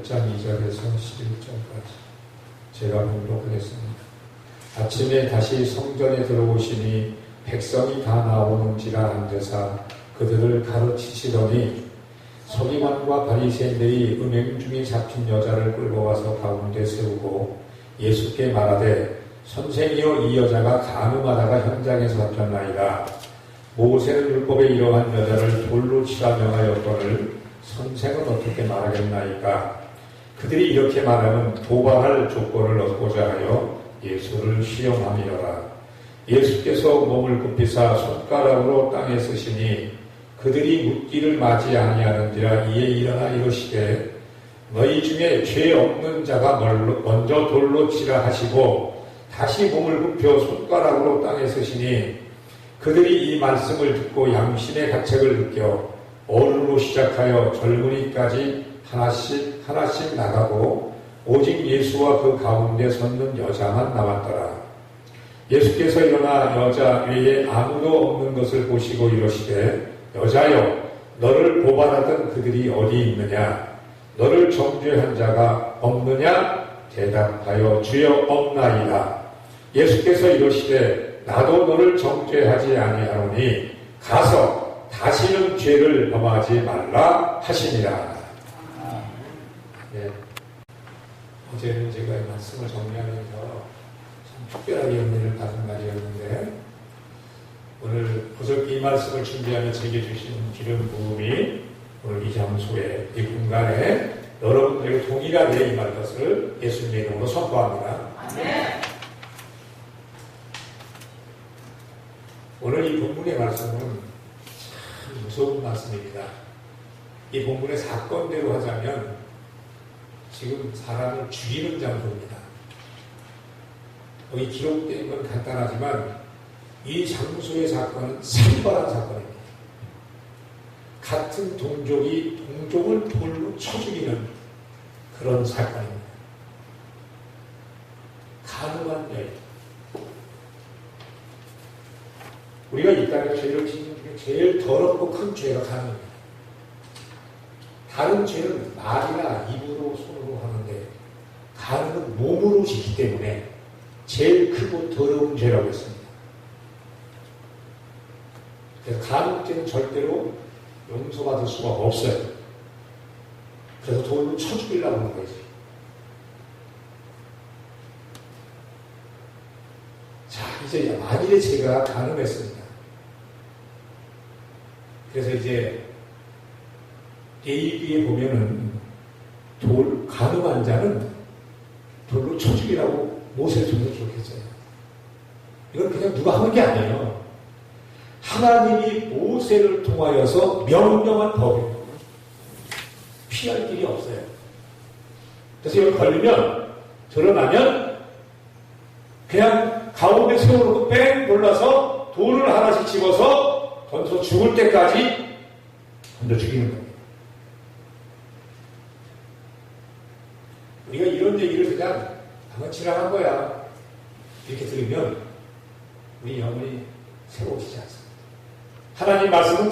8장 2절에서 11절까지 제가 봉독하겠습니다. 아침에 다시 성전에 들어오시니 백성이 다 나오는지라 앉으사 그들을 가르치시더니 서기관과 바리새인들이 음행 중에 잡힌 여자를 끌고 와서 가운데 세우고 예수께 말하되 선생이여 이 여자가 간음하다가 현장에서 잡혔나이다. 모세는 율법에 이러한 여자를 돌로 치라 명하였거늘 선생은 어떻게 말하겠나이까. 그들이 이렇게 말하면 도발할 조건을 얻고자 하여 예수를 시험함이더라. 예수께서 몸을 굽히사 손가락으로 땅에 쓰시니 그들이 묻기를 맞이 아니하는지라. 이에 일어나 이르시되 너희 중에 죄 없는 자가 먼저 돌로 치라 하시고 다시 몸을 굽혀 손가락으로 땅에 쓰시니 그들이 이 말씀을 듣고 양심의 가책을 느껴 어른으로 시작하여 젊은이까지 하나씩 나가고 오직 예수와 그 가운데 섰는 여자만 남았더라. 예수께서 일어나 여자 외에 아무도 없는 것을 보시고 이르시되 여자여 너를 고발하던 그들이 어디 있느냐? 너를 정죄한 자가 없느냐? 대답하여 주여 없나이다. 예수께서 이르시되 나도 너를 정죄하지 아니하노니 가서 다시는 죄를 범하지 말라 하시니라. 네. 어제는 제가 이 말씀을 정리하면서 참 특별하게 은혜를 받은 날이었는데 오늘 그저께 이 말씀을 준비하며 제게 주신 기름 부음이 오늘 이 장소에 이 공간에 여러분들에게 동일하게 임할 것을 예수님의 이름으로 선포합니다. 아멘. 오늘 이 본문의 말씀은 참 무서운 말씀입니다. 이 본문의 사건대로 하자면 지금 사람을 죽이는 장소입니다. 여기 기록된 건 간단하지만 이 장소의 사건은 살벌한 사건입니다. 같은 동족이 동족을 돌로 쳐 죽이는 그런 사건입니다. 간음한 여인. 우리가 이 땅에 죄를 짓는 중에 제일 더럽고 큰 죄가 간음입니다. 다른 죄는 말이나 입으로 손으로 하는데 간음은 몸으로 짓기 때문에 제일 크고 더러운 죄라고 했습니다. 그래서 간음죄는 절대로 용서받을 수가 없어요. 그래서 돌로 쳐 죽이려고 하는 거지. 자, 이제 만일에 제가 간음했습니다. 그래서 이제 AB에 보면은 간음한 자는 돌로 쳐 죽이라고 모세를 기록했어요. 이건 그냥 누가 하는 게 아니에요. 하나님이 모세를 통하여서 명령한 법입니다. 피할 길이 없어요. 그래서 여기 걸리면, 드러나면, 그냥 가운데 세워놓고 뺑 골라서 돌을 하나씩 집어서 던져 죽을 때까지 던져 죽이는 겁니다. 우리가 이런 얘기를 그냥 지나간 거야. 이렇게 들으면 우리 영혼이 새로워지지 않습니다. 하나님 말씀은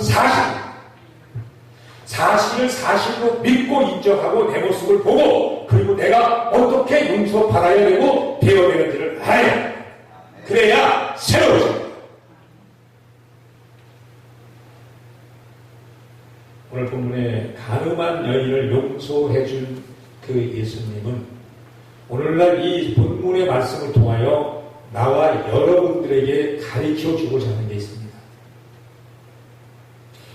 사실을 사실로 믿고 인정하고 내 모습을 보고 그리고 내가 어떻게 용서받아야 되고 되어야 되는지를 알아야 돼. 그래야 새로워집니다. 오늘 본문에 간음한 여인을 용서해 준 그 예수님은 오늘날 이 본문의 말씀을 통하여 나와 여러분들에게 가르쳐 주고자 하는 게 있습니다.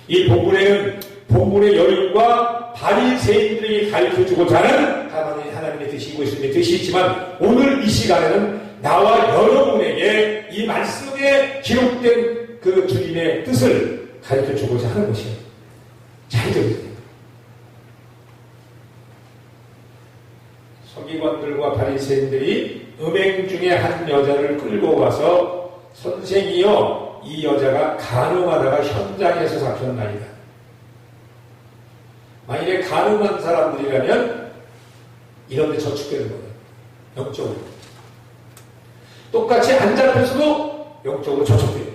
이 본문에는 본문의 여인과 바리새인들에게 가르쳐 주고자 하는 하나님의 뜻이고 예수님의 뜻이 있지만 오늘 이 시간에는 나와 여러분에게 이 말씀에 기록된 그 주님의 뜻을 가르쳐 주고자 하는 것이에요. 잘 들으세요. 서기관들과 바리새인들이 음행 중에 한 여자를 끌고 와서 선생이여 이 여자가 간음하다가 현장에서 잡혔나이다. 만약에 간음한 사람들이라면 이런 데 저축되는 거예요. 영적으로. 똑같이 안 잡혔어도 영적으로 저축돼요.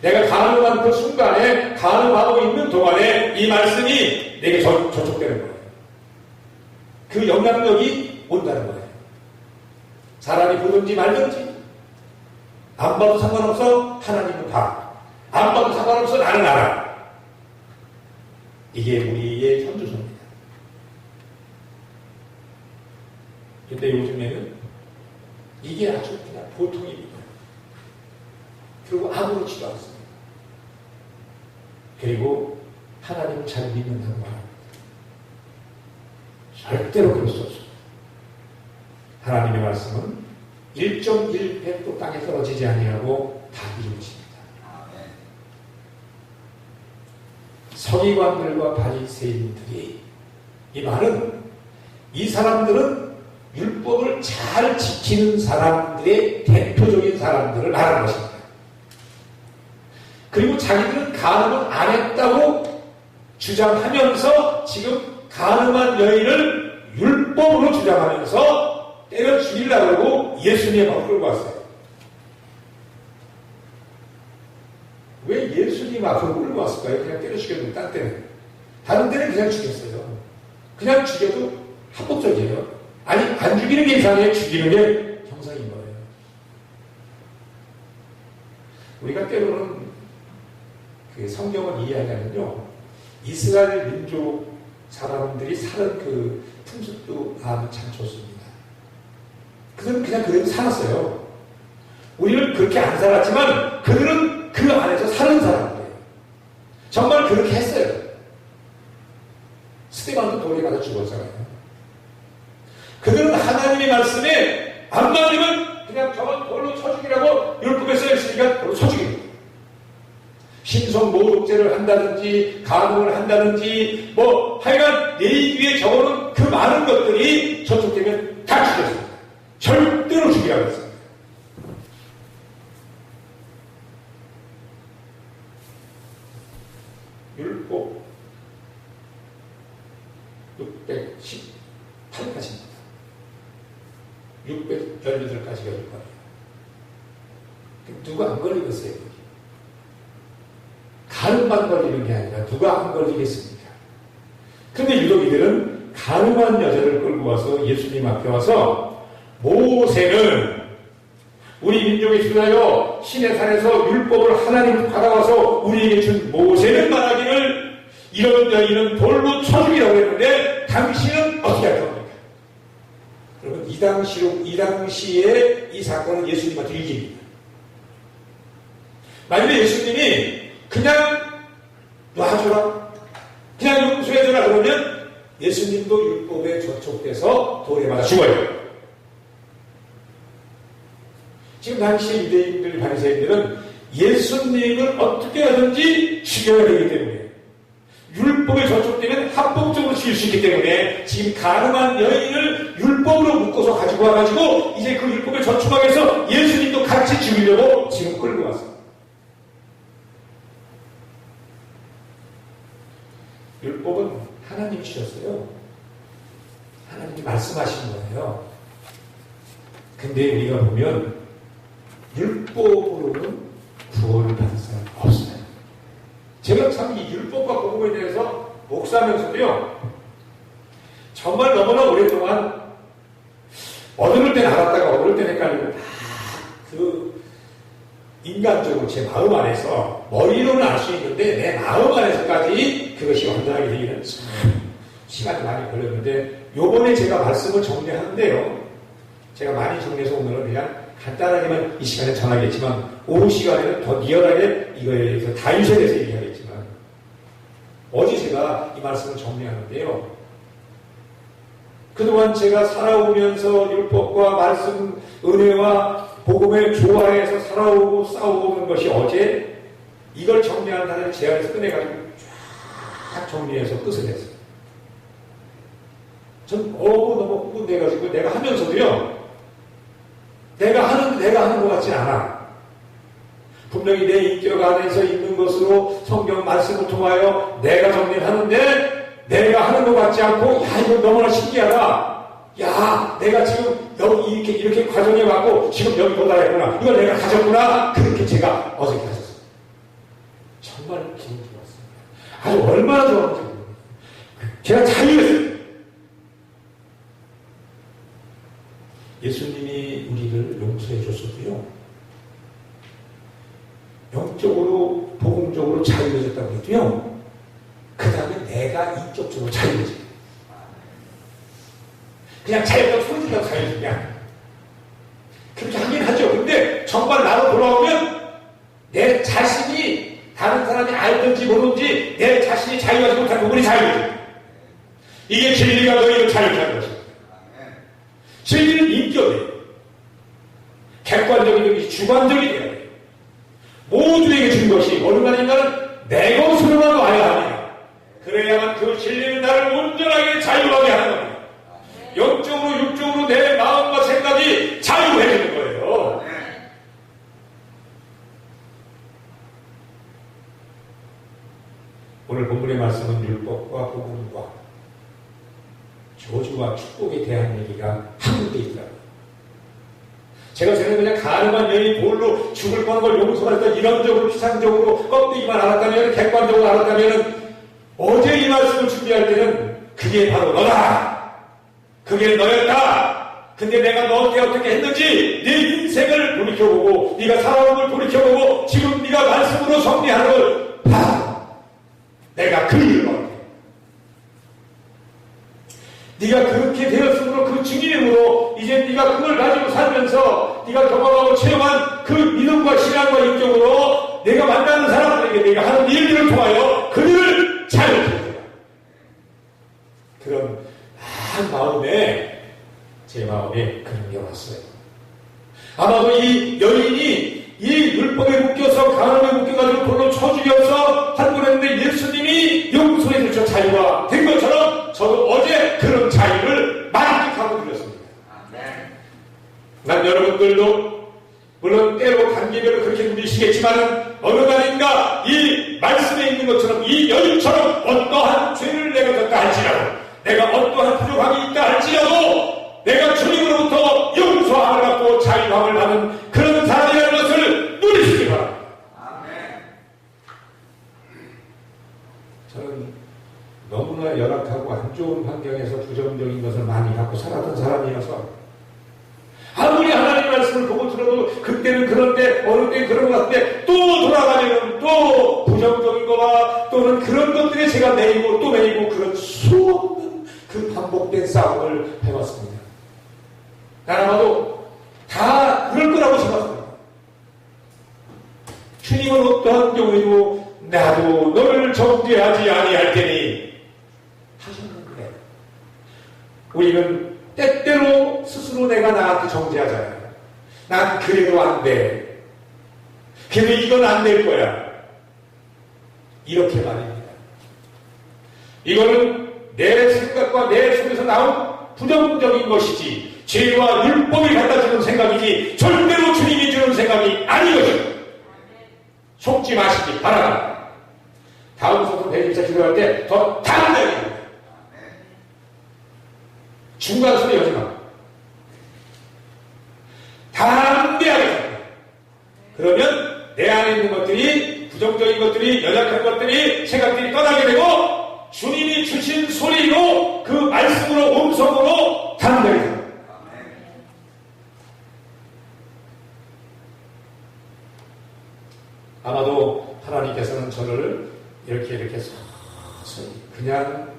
내가 간음한 그 순간에 간음하고 있는 동안에 이 말씀이 내게 저축되는 거예요. 그 영향력이 온다는 거예요. 사람이 보든지 말든지 안 봐도 상관없어. 하나님은 봐. 안 봐도 상관없어. 나는 알아. 이게 우리의 현주소입니다. 근데 요즘에는 이게 아주 그냥 보통입니다. 그리고 아무렇지도 않습니다. 그리고 하나님을 잘 믿는다는 말. 절대로 그럴 수 없습니다. 하나님의 말씀은 1.1팩도 땅에 떨어지지 아니하고 다 이루어집니다. 서기관들과 바리새인들이 이 말은 이 사람들은 율법을 잘 지키는 사람들의 대표적인 사람들을 말하는 것입니다. 그리고 자기들은 간음을 안 했다고 주장하면서 지금 간음한 여인을 율법으로 주장하면서 때려 죽이려고 하고 예수님의 앞으로 끌고 왔어요. 왜 예수님 앞으로 끌고 왔을까요? 그냥 때려 죽여도 딴 때는. 다른 때는 그냥 죽였어요. 그냥 죽여도 합법적이에요. 아니, 안 죽이는 게 이상해요. 죽이는 게 정상인 거예요. 우리가 때로는 그 성경을 이해하려면요, 이스라엘 민족 사람들이 사는 그 풍습도 참 좋습니다. 그들은 그냥 그대로 살았어요. 우리는 그렇게 안 살았지만 그들은 그 안에서 사는 사람들이에요. 정말 그렇게 했어요. 스데반도 돌에 가서 죽었잖아요. 그들은 하나님의 말씀에 안 맞으면 그냥 저건 돌로 쳐 죽이라고 율법에 써있으니까 돌로 쳐 죽이는 거예요. 신성 모독죄를 한다든지 간음을 한다든지 뭐 하여간 내위에 적어놓은 그 많은 것들이 저쪽 되면 다 죽였습니다. 절대로 죽이라고 했습니다. 율법 618가지입니다. 618가지가 율법이에요. 누가 안 걸리겠어요? 간음만 걸리는 게 아니라 누가 안 걸리겠습니까? 그런데 유독 이들은 간음한 여자를 끌고 와서 예수님 앞에 와서 모세는 우리 민족에 주하여 신의 산에서 율법을 하나님 받아와서 우리에게 준 모세는 말하기를 이런 여인은 돌로 쳐 죽이라고 했는데 당신은 어떻게 할 겁니까? 여러분, 이 당시에 이 사건은 예수님한테 위기입니다. 만약에 예수님이 그냥 놔줘라, 그냥 용서해줘라 그러면 예수님도 율법에 저촉돼서 돌에 맞아 죽어요. 지금 당시 유대인들, 바리새인들은 예수님을 어떻게 하든지 죽여야 되기 때문에, 율법에 저촉되면 합법적으로 죽일 수 있기 때문에 지금 간음한 여인을 율법으로 묶어서 가지고 와가지고 이제 그 율법에 저촉하기 위해서 예수님도 같이 죽이려고 지금 끌고 왔어요. 율법은 하나님이 주셨어요. 하나님이 말씀하신 거예요. 근데 우리가 보면 율법으로는 구원을 받을 사람이 없어요. 제가 참 이 율법과 복음에 대해서 목사하면서도요, 정말 너무나 오랫동안 얻을 땐 알았다가 얻을 땐 헷갈리고 그 인간적으로 제 마음 안에서 머리로는 알 수 있는데 내 마음 안에서까지 그것이 완전하게 되기는 시간이 많이 걸렸는데, 요번에 제가 말씀을 정리하는데요, 제가 많이 정리해서 오늘은 그냥 간단하게만 이 시간에 전하겠지만 오후 시간에는 더 리얼하게 이거에 대해서 다윗에 대해서 얘기하겠지만, 어제 제가 이 말씀을 정리하는데요, 그동안 제가 살아오면서 율법과 말씀, 은혜와 복음의 조화에서 살아오고 싸우는 것이 어제 이걸 정리하는 사람을 제 안에서 꺼내가지고 쫙 정리해서 끝을 냈어요. 전 너무 흥분돼가지고 내가 하면서도요, 내가 하는 것 같진 않아. 분명히 내 인격 안에서 있는 것으로 성경 말씀을 통하여 내가 정리를 하는데 내가 하는 것 같지 않고, 야, 이거 너무나 신기하다. 야, 내가 지금 여기 이렇게 과정에 왔고 지금 여기 도달했구나. 이걸 내가 가졌구나. 그렇게 제가 어저께 하셨어요. 정말 기분 좋았어요. 아주 얼마나 좋았는지 모르겠어요. 제가 자유했어요. 하나님이 우리를 용서해 줬어도요, 영적으로 복음적으로 자유해졌다고 해도요, 그 다음에 내가 인격적으로 자유해져. 그냥 자유라고 소리 질러서 자유해지냐, 그렇게 하긴 하죠. 근데 정말 나로 돌아오면 내 자신이 다른 사람이 알든지 모르든지 내 자신이 자유하지 못한 부분이 자유해져. 이게 진리가 너희를 자유케 하는 것입니다. 진리는 인격이에요. 객관적인 것이 주관적이 돼야 돼요. 모두에게 준 것이 어느 날인가는 내 것으로만 와야 합니다. 그래야만 그 진리는 나를 온전하게 자유하게 하는 겁니다. 영적으로 육적으로 내 마음과 생각이 자유해지는 거예요. 오늘 본문의 말씀은 율법과 복음과 저주와 축복에 대한 얘기가 함께 있더라고요. 제가 전에 그냥 가늠한 여인이 돌로 죽을 뻔한 걸 용서하였다, 이론적으로 피상적으로 껍데기만 알았다면, 객관적으로 알았다면, 어제 이 말씀을 준비할 때는 그게 바로 너다, 그게 너였다. 근데 내가 너한테 어떻게 했는지 네 인생을 돌이켜보고 네가 살아온 걸 돌이켜보고 지금 네가 말씀으로 정리하는 걸 봐. 내가 그 일을 얻게. 네가 그렇게 되었으므로 그 증인으로 이제 네가 그걸 가지고 살면서 네가 경험하고 체험한 그 믿음과 신앙과 인격으로 내가 만나는 사람들에게 내가 하는 일들을 통하여 그들을 자유시켜라. 그런 마음에, 제 마음에 그런 게 왔어요. 아마도 이 여인이 이 율법에 묶여서 간음에 묶여가지고 돌로 쳐 죽여서 한 번 했는데 예수님이 용서해 주셔 자유가 된 것처럼 저도 어제 그런 자유를 만끽하고 드렸습니다. 난 여러분들도 물론 때로 단계별로 그렇게 누리시겠지만 어느 날인가 이 말씀에 있는 것처럼 이 여인처럼 어떠한 죄를 내가 졌다 할지라도, 내가 어떠한 부족함이 있다 할지라도 내가 주님으로부터 용서함을 받고 자유함을 받은 그런 사람이라는 것을 누리시기 바랍니다. 저는 너무나 열악하고 안 좋은 환경에서 부정적인 것을 많이 갖고 살았던 사람이어서 아무리 하나님 말씀을 보고 들어도 그때는 그런데 어느 때는 그런 것 같은데 또 돌아가면 또 부정적인 거와 또는 그런 것들에 제가 매이고 또 매이고 그런 수없는 그 반복된 싸움을 해왔습니다. 난 아마도 다 그럴 거라고 생각합니다. 주님은 어떠한 경우에도 나도 너를 정죄하지 아니할 테니 하셨는데, 우리는 때때로 스스로 내가 나한테 정죄하잖아요. 난 그래도 안 돼. 그래도 이건 안 될 거야. 이렇게 말입니다. 이거는 내 생각과 내 속에서 나온 부정적인 것이지 죄와 율법이 갖다 주는 생각이지 절대로 주님이 주는 생각이 아니거든요. 속지 마시기 바랍니다. 다음 소설 124 기도할 때 더 담대하게 중간 소리 하지 마. 담대하게. 그러면 내 안에 있는 것들이, 부정적인 것들이, 연약한 것들이, 생각들이 떠나게 되고 주님이 주신 소리로, 그 말씀으로, 음성으로 담대하게. 아마도 하나님께서는 저를 이렇게 서서히 그냥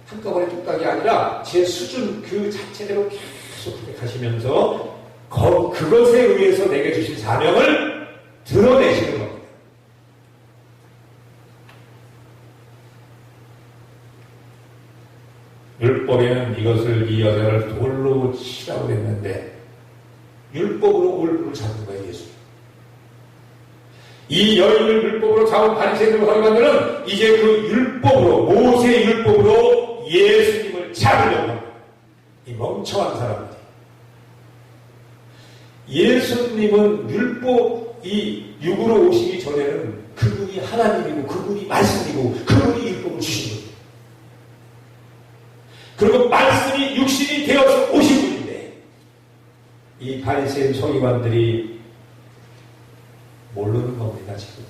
한꺼번에 뚝딱이 아니라 제 수준 그 자체대로 계속 가시면서 그것에 의해서 내게 주신 사명을 드러내시는 겁니다. 율법에는 이것을, 이 여자를 돌로 치라고 했는데 율법으로 올부를 잡은 거예요, 예수. 이 여인을 율법으로 잡은 바리새인들과 서기관들은 이제 그 율법으로, 모세의 율법으로 예수님을 잡으려고 합니다. 이 멍청한 사람들이. 예수님은 율법이 육으로 오시기 전에는 그분이 하나님이고 그분이 말씀이고 그분이 율법을 주신 거예요. 그리고 말씀이 육신이 되어서 오신 분인데 이 바리새인 서기관들이 모르는 겁니다, 지금.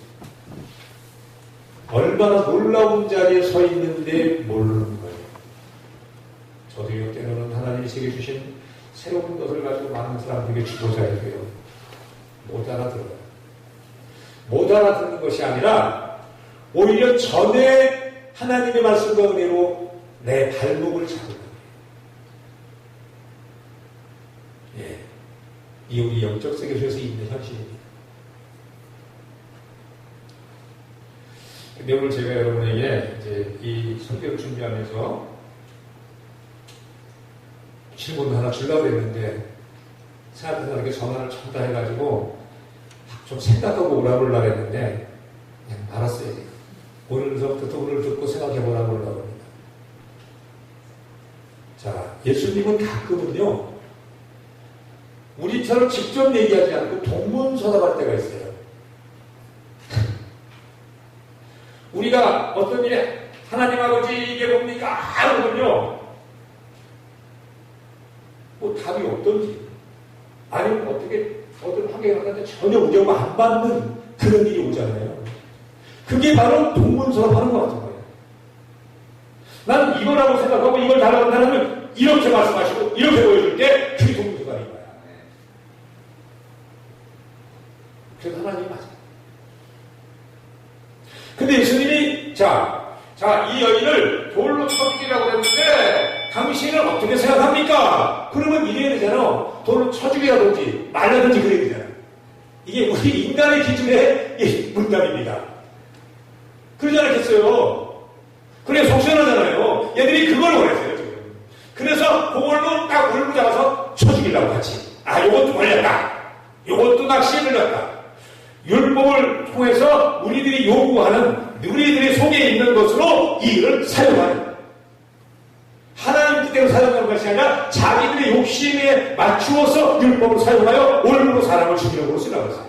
얼마나 놀라운 자리에 서 있는데 모르는 거예요. 저도 이때로는 하나님이 제게 주신 새로운 것을 가지고 많은 사람들에게 주고자 해도요. 못 알아들어요. 못 알아듣는 것이 아니라 오히려 전에 하나님의 말씀과 은혜로 내 발목을 잡는 거예요. 예. 이 우리 영적 세계에서 있는 현실입니다. 근데 오늘 제가 여러분에게 이제 이 설교를 준비하면서 질문을 하나 주려고 했는데 사람들에게 전화를 전달해가지고 좀 생각하고 오라고 하려고 했는데 그냥 알았어요. 오늘서부터 오늘 듣고 생각해보라고 하려고 합니다. 자, 예수님은 가끔은요 우리처럼 직접 얘기하지 않고 동문서답할 때가 있어요. 우리가 어떤 일에 하나님 아버지 이게 뭡니까? 하면요 뭐 답이 없던지 아니면 어떤 환경에 갔는데 전혀 우려가 안 받는 그런 일이 오잖아요. 그게 바로 동문서답하는 것 같은 거예요. 나는 이거라고 생각하고 이걸 달라고 이렇게 말씀하시고 이렇게 보여줄 때 그게 동문서답인 거야. 그래서 하나님이 맞아요. 근데 예수님이 이 여인을 돌로 쳐죽이라고 했는데 당신은 어떻게 생각합니까? 그러면 이래야 되잖아. 돌로 쳐죽이라든지 말라든지 그래야 되잖아. 이게 우리 인간의 기준의 문답입니다. 그러지 않겠어요? 그래 속시원하잖아요. 얘들이 그걸 원했어요 지금. 그래서 그걸로 딱 울고 잡아서 쳐죽이려고 하지. 요것도 걸렸다. 요것도 낚시에 걸렸다. 율법을 통해서 우리들이 요구하는 우리들의 속에 있는 것으로 이 일을 사용하는 하나님 뜻대로 사용하는 것이 아니라 자기들의 욕심에 맞추어서 율법을 사용하여 올무로 사람을 죽이려고 쓰라고 했어요.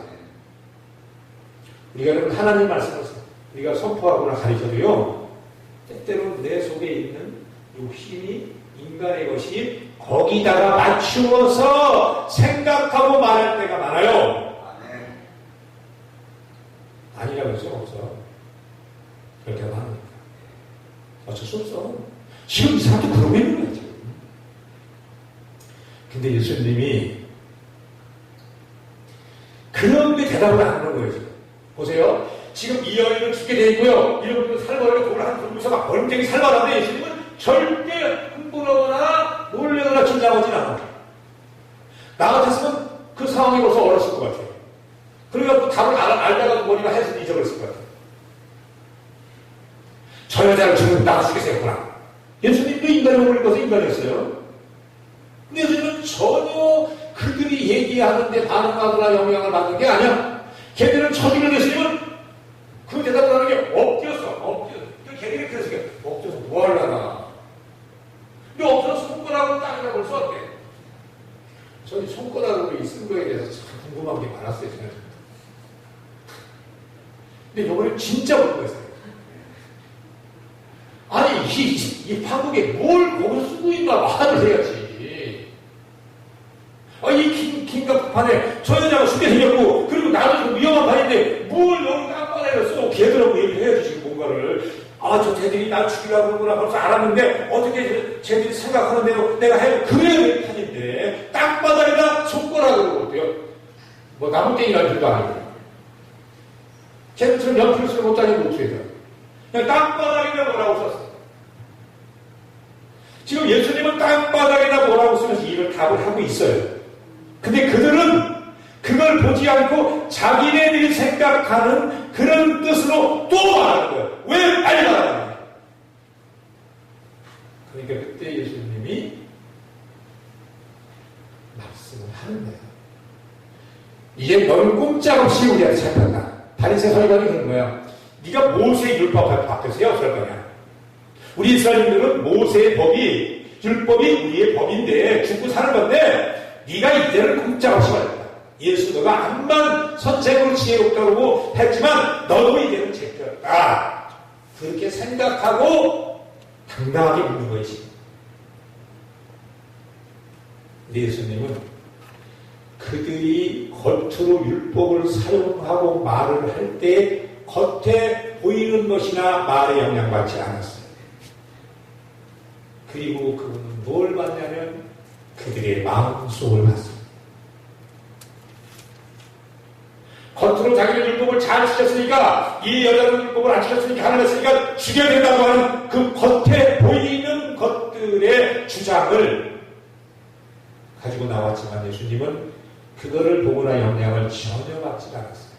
우리가 여러분 하나님 말씀을 우리가 선포하거나 가르쳐도요 때때로 내 속에 있는 욕심이 인간의 것이 거기다가 맞추어서 생각하고 말할 때가 많아요. 아니라고 할 수가 없어. 그렇게 하면 합니다. 어쩔 수 없어. 지금 이 사람도 그러고 있는 거야, 지금. 근데 예수님이 그런데 대답을 안 하는 거예요, 지금. 보세요. 지금 이 여인은 죽게 돼 있고요. 이런 분은 살벌하게 돌을 한 돌면서 막 번쟁이 살벌한데 예수님은 절대 흥분하거나 놀래거나 긴장하진 않아. 나 같았으면 그 상황이 벌써 얼었을 것 같아요. 그러니까 또 답을 알다가도 머리가 해서 잊어버렸을 것 같아요. 저 여자를 지금 나가 죽겠어요구나. 예수님도 인간의 몸을 입어서 인간이었어요. 근데 예수님은 전혀 그들이 얘기하는데 반응하거나 영향을 받는 게 아니야. 걔들은 처지는 예수님은 그 대답을 하는 게 엎드렸어. 걔들이 그래서 엎드려서 뭐 하려나. 근데 엎드려서 손가락으로 땅에다 벌써 어때? 저는 손가락으로 이 쓴 거에 대해서 참 궁금한 게 많았어요. 근데 요번에 진짜 궁금했어요. 아니, 이 판국에 뭘 거기서 쓰고 있나 말을 해야지. 이 긴급판에 저 여자가 죽게 생겼고, 그리고 나도 좀 위험한 판인데, 뭘 여기 깜빡이를 쏘고 걔들하고 얘기를 해야지, 지금 뭔가를. 저 쟤들이 날 죽이려고 그러구나 벌써 알았는데, 어떻게 쟤들이 생각하는 대로 내가 해도 그래야 될 판인데, 땅바닥에다 손가락으로 어때요? 뭐 나무땡이라는 줄도 아니고. 쟤들처럼 연필을 쓰는 것도 아니고 어떻게 해요? 그냥 땅바닥에다 뭐라고 썼어요. 지금 예수님은 땅바닥에다 뭐라고 쓰면서 이를 답을 하고 있어요. 근데 그들은 그걸 보지 않고 자기네들이 생각하는 그런 뜻으로 또 말하는 거예요. 왜 빨리 말하는 거예요? 그러니까 그때 예수님이 말씀을 하는 거예요. 이제 너는 꼼짝없이 우리한테 잡혔다. 바리새 서기관이 그런 거야. 네가 모세의 율법 앞에서 어쩔 거냐. 우리 이스라엘인들은 모세의 법이 율법이 우리의 법인데 죽고 사는 건데 네가 이제는 꼼짝없이 말했다. 예수 너가 암만 선생으로 지혜롭다고 했지만 너도 이제는 제껴였다. 그렇게 생각하고 당당하게 묻는 거지. 근데 예수님은 그들이 겉으로 율법을 사용하고 말을 할 때 겉에 보이는 것이나 말에 영향받지 않았어요. 그리고 그분은 뭘 받냐면 그들의 마음속을 봤습니다. 겉으로 자기는 율법을 잘 지켰으니까, 이 여자는 율법을 안 지켰으니까, 하나님 했으니까 죽여야 된다고 하는 그 겉에 보이는 것들의 주장을 가지고 나왔지만 예수님은 그거를 보거나 영향을 전혀 받지 않았어요.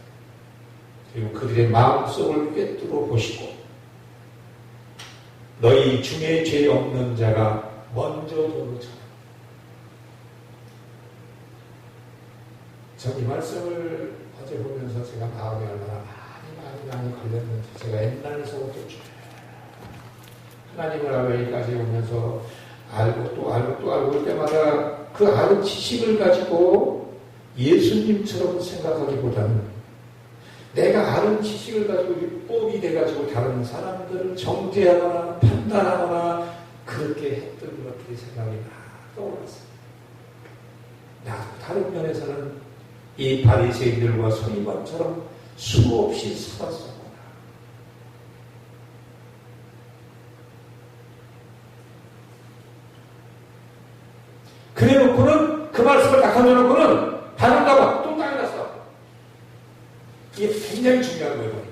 그리고 그들의 마음속을 꿰뚫어 보시고 너희 중에 죄 없는 자가 먼저 돌로 쳐라. 전 이 말씀을 어제 보면서 제가 마음이 얼마나 많이 걸렸는지 제가 옛날서부터 쭉 하나님을 알고 여기까지 오면서 알고 또 알고 또 알고 올 때마다 그 아는 지식을 가지고 예수님처럼 생각하기보다는 내가 아는 지식을 가지고 율법이 돼가지고 다른 사람들을 정죄하거나 판단하거나 그렇게 했던 것들이 생각이 막 떠올랐어요. 나도 다른 면에서는 이 바리새인들과 서기관처럼 수없이 살았었구나. 그래놓고는 그 말씀을 딱 던져놓고는 다른다고 또 땅에 났어. 이게 굉장히 중요한 거예요.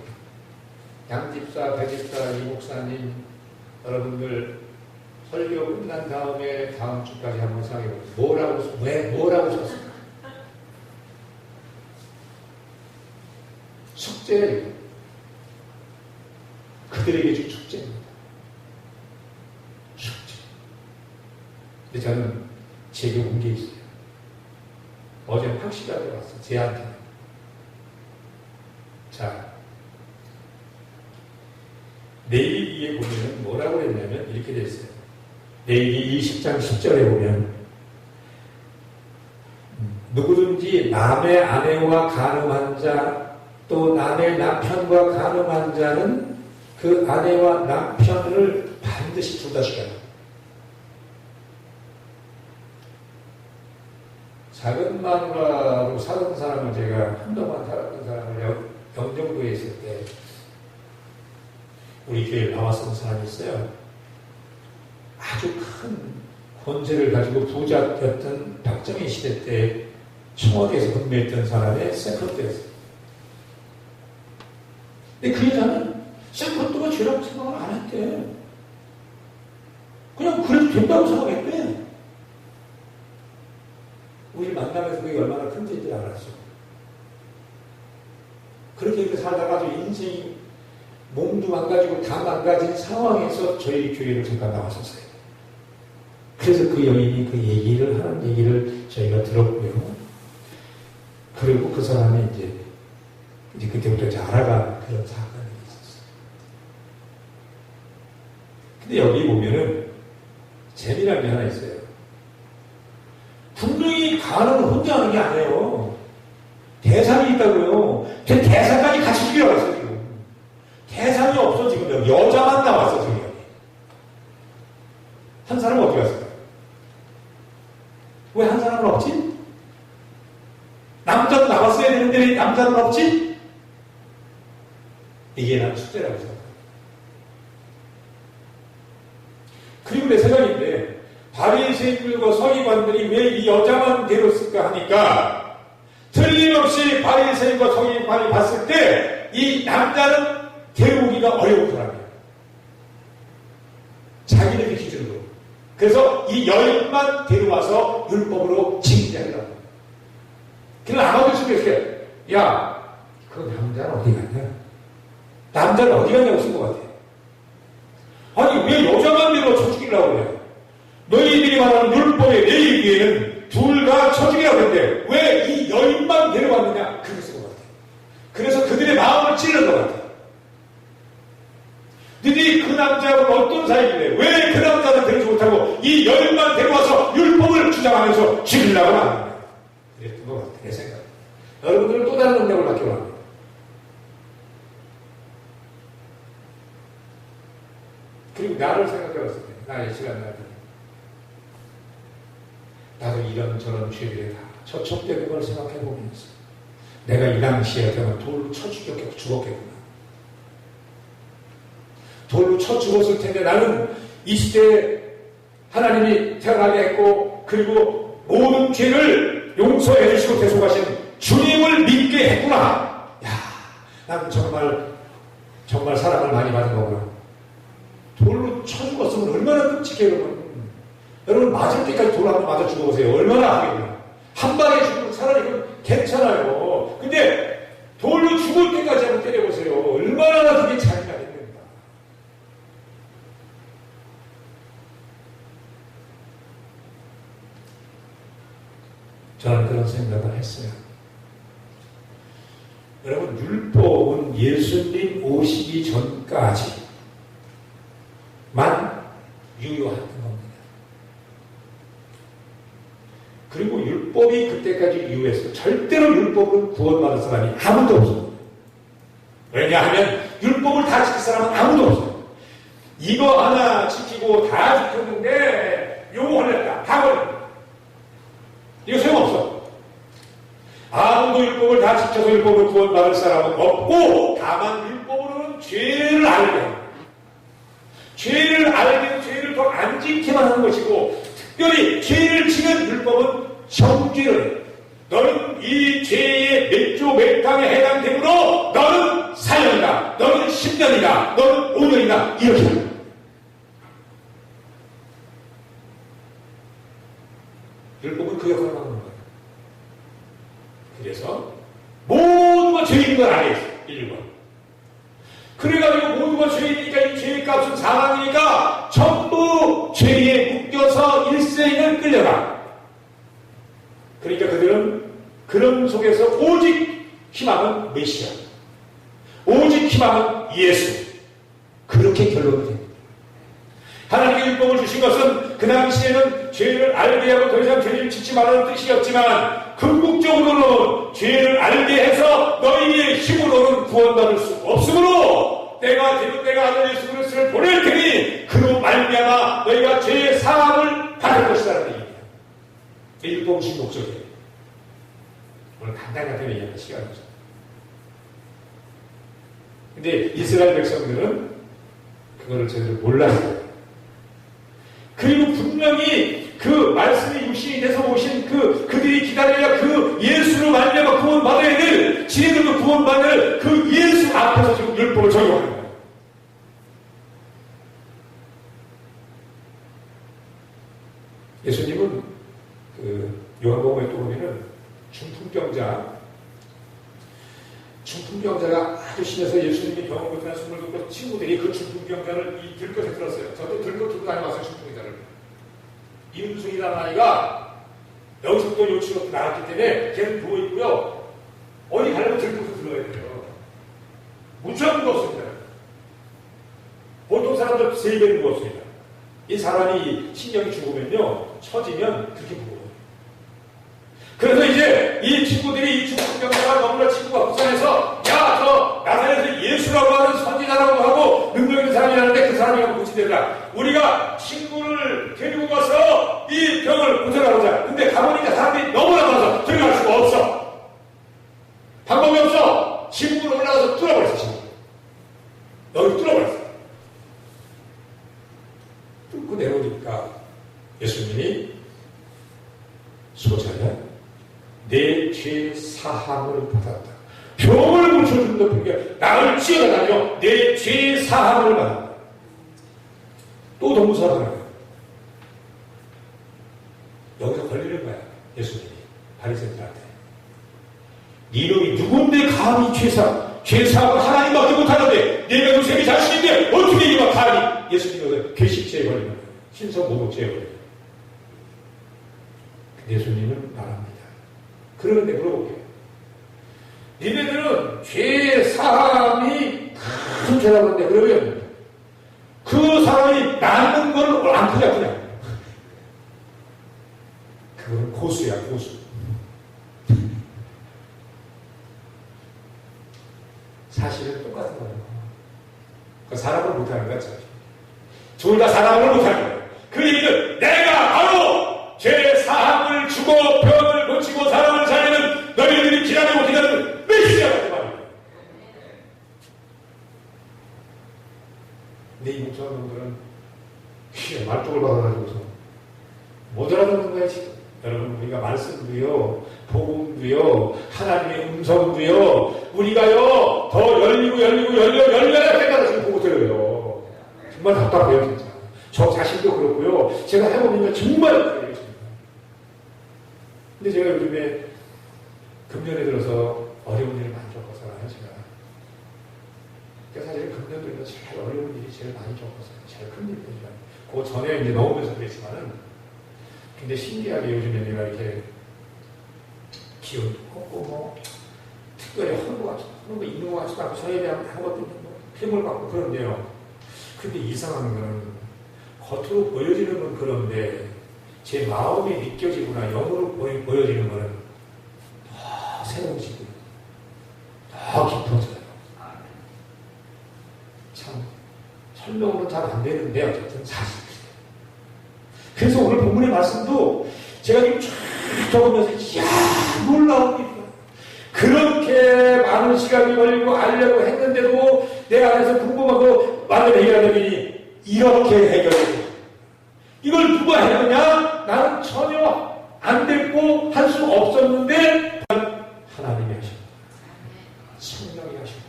양집사, 배집사, 이 목사님 여러분들 설교 끝난 다음에 다음 주까지 한번 생각해보세요. 뭐라고 썼을까? 숙제예요. 그들에게 준 숙제입니다. 숙제. 근데 저는 제게 온 게 있어요. 어제는 확실하게 왔어요. 제한테는. 자, 레위기에 보면 뭐라고 했냐면 이렇게 돼 있어요. 레위기 20장 10절에 보면 누구든지 남의 아내와 간음한 자 또 남의 남편과 간음한 자는 그 아내와 남편을 반드시 둘 다 죽여라. 작은 마누라로 사는 사람을 제가 한동안 살았던 사람을 영종도에 있을 때 우리 교회에 나왔던 사람이 있어요. 아주 큰 권세를 가지고 부자였던 박정희 시대 때 청와대에서 근무했던 사람의 세컨드였어요. 근데 그 여자는 세컨드가 죄라고 생각을 안 했대. 그냥 그래도 된다고 생각했대. 우리 만나면서 그게 얼마나 큰 죄인지 알았어. 그렇게 살다가 아주 인생이 몸도 망가지고 다 망가진 상황에서 저희 교회를 잠깐 나왔었어요. 그래서 그 여인이 그 얘기를 하는 얘기를 저희가 들었고요. 그리고 그 사람이 이제 그때부터 이제 알아간 그런 사건이 있었어요. 근데 여기 보면은 재미난 게 하나 있어요. 분명히 간음을 혼자 하는 게 아니에요. 대상이 있다고요. 그 대상까지 같이 죽이라고 했어요, 지금. 대상이 없어, 지금. 여기. 여자만 나왔어, 지금. 여기. 한 사람은 어디 갔어요? 왜 한 사람은 없지? 남자도 나왔어야 되는데 왜 남자는 없지? 이게 난 숙제라고 생각합니다. 그리고 내 생각인데 바리새인들과 서기관들이 왜 이 여자만 데렸을까 하니까 틀림없이 바리새인과 서기관이 봤을 때 이 남자는 데려오기가 어려운 사람이에요. 자기네들 기준으로. 그래서 이 여인만 데려와서 율법으로 징계하려고. 그래서 아마도 지금 이렇게 야, 그 남자는 어디 갔냐? 남자는 어디 갔냐고 쓴 것 같아요. 아니 왜 여자만 데려와 쳐 죽이려고 그래? 너희들이 말하는 율법의 레위기에는 둘 다 쳐 죽이라고 했는데 왜 이 여인만 데려왔느냐? 그렇게 쓴 것 같아요. 그래서 그들의 마음을 찔른 것 같아요. 너희들이 그 남자하고는 어떤 사이길래 왜 그 남자를 데려오지 못하고 이 여인만 데려와서 율법을 주장하면서 죽이려고 하느냐? 그랬던 것 같아요. 내 생각. 여러분들은 또 다른 능력을 받기 원합니다. 그리고 나를 생각해봤을 때, 나의 시간 날 때, 나도 이런저런 죄들에 다 처척되는 걸 생각해보면서, 내가 이 당시에 되면 돌로 쳐 죽었겠구나. 돌로 쳐 죽었을 텐데 나는 이 시대에 하나님이 태어나게 했고, 그리고 모든 죄를 용서해 주시고 대속하신 주님을 믿게 했구나. 야, 난 정말 사랑을 많이 받은 거구나. 돌로 쳐 죽었으면 얼마나 끔찍해, 여러분. 여러분, 맞을 때까지 돌로 한번 맞아 죽어보세요. 얼마나 아프겠구나. 한 방에 죽으면 차라리 그건 괜찮아요. 근데 돌로 죽을 때까지 한번 때려보세요. 얼마나 그게 잔인하겠는가. 저는 그런 생각을 했어요. 여러분, 율법은 예수님 오시기 전까지만 유효했던 겁니다. 그리고 율법이 그때까지 유효했어요. 절대로 율법은 구원받을 사람이 아무도 없어요. 왜냐하면 율법을 다 지킬 사람은 아무도 없어요. 이거 하나 지키고 다 지켰는데 요거 걸렸다. 다 걸렸다. 이거 소용없어. 아무도 율법을 다 지켜서 율법을 구원받을 사람은 없고, 다만 율법으로는 죄를 알게 합니다. 죄를 알게, 죄를 더 안 지키만 하는 것이고, 특별히 죄를 지는 율법은 정죄를 해요. 너는 이 죄의 몇 조 몇 항에 해당되므로 너는 4년이다, 너는 10년이다, 너는 5년이다, 이렇게 합니다. 율법은 그 역할을 하는 거예요. 그래서 모두가 죄인 걸 알게 했어요. 1번. 그래가지고 모두가 죄이니까 이 죄의 값은 사망이니까 전부 죄에 묶여서 일생을 끌려가. 그러니까 그들은 그런 속에서 오직 희망은 메시아, 오직 희망은 예수. 그렇게 결론이 됩니다. 하나님의 율법을 주신 것은 그 당시에는 죄를 알게 하고 더 이상 죄를 짓지 말라는 뜻이었지만, 궁극적으로는 죄를 알게 해서 너희의 힘으로는 구원받을 수 없으므로 때가 되면 내가 아들 예수 그리스도를 보낼 테니 그로 말미암아 너희가 죄의 사함을 받을 것이라는 얘기입니다. 율법을 주신 목적이에요. 오늘 간단하게 얘기하는 시간이죠. 근데 이스라엘 백성들은 그거를 제대로 몰랐어요. 그리고 분명히 그 말씀이 육신이 돼서 오신 그들이 기다려야 그 예수로 말미암아 구원받아야 될, 지혜들도 구원받을 그 예수 앞에서 지금 율법을 적용하는 거예요. 예수님은 그 요한복음에 또 보면은 중풍병자가 아주 심해서 예수님이 병원 끝난 숨을 듣고 친구들이 그 중풍병자를 이 들것에 들었어요. 저도 들것 들고 다녀왔어요. 중풍병자를. 이은숙이라는 아이가 여기서 또 요치로 나왔기 때문에 걔는 누워있고요. 어디 가려면 들고서 들어야 돼요. 무척 무겁습니다. 보통 사람들 3배는 무겁습니다. 이 사람이 신경이 죽으면요, 처지면 그렇게 무거워요. 그래서 이제 이 친구들이 이 중풍병자가 너무나 친구가 불쌍해서, 야, 저 나사렛에서 예수라고 하는 선지자라고 하고 능력 있는 사람이라는데 그 사람이 한번 고치되더라. 우리가 친구를 데리고 가서 이 병을 고쳐나보자. 근데 가보니까 사람들이 너무나 많아서 들어갈 수가 없어. 방법이 없어. 지붕으로 올라가서 뚫어버렸어. 지붕. 여기 뚫어버렸어. 뚫고 내려오니까 예수님이 소자야, 내 죄 사함을 받았다. 병을 고쳐준다. 그러니까 나를 치어다니며 내 죄 사함을 받았다. 또 동사를 하는 거야. 여기서 걸리는 거야. 예수님이 바리새인들한테. 이놈이 누군데 감히 죄사함을 하나님밖에 못하는데 내가 요셉이 자신인데 어떻게 이가 감히. 예수님은 괴식죄에 걸리는 거야. 신성모독죄에 걸리는 거야. 예수님은 말합니다. 그러는데 물어볼게요. 니네들은 죄 사함이 큰 죄라고 하는데 그러면 그 사람이 낳는 걸 안 크냐 그냥. 그건 고수야, 고수. 사실은 똑같은 거예요. 그 사람을 못하는 거죠. 둘 다 사람을 못하는 거예요. 그 얘기는 내가 바로 죄 사함을 주고 병을 고치고 사람을 살리는 너희들이 기다리고 기다리는 메시아라고 말이에요. 근데 이 목사님들은 말뚝을 받아가지고서 못 알아듣는 거야 지금. 여러분 우리가 말씀도요, 복음도요, 하나님의 음성도요, 우리가요 더 열려야 된다고 지금 보고 들어요. 정말 답답해요 진짜. 저 자신도 그렇고요. 제가 해보니까 정말 그래요. 근데 제가 요즘에 금년에 들어서 어려운 일을 많이 겪었어요. 제가. 그러니까 사실 금년도에서 제일 어려운 일이 제일 많이 겪었어요. 제일 큰 일이죠. 그 전에 이제 넘으면서 그랬지만은, 근데 신기하게 요즘에 내가 이렇게 기운도 없고 뭐 특별히 하는 거 있는 것 같지도 않고 저에 대한 한 것도 뭐 힘을 받고 그런데요. 근데 이상한 거는 겉으로 보여지는 건 그런데 제 마음이 느껴지거나 영으로 보여지는 거는 더 새로워지고 더 깊어져요. 참 설명으로는 잘 안 되는데 어쨌든 사실이에요. 그래서 오늘 본문의 말씀도 제가 지금 쫙 적으면서 이야 놀라운 일이야. 그렇게 많은 시간이 걸리고 알려고 했는데도 내 안에서 궁금하고 만약에 해결하더니 이렇게 해결해. 이걸 누가 했느냐? 나는 전혀 안 됐고 할 수 없었는데 하나님이 하십니다. 성령이 하십니다.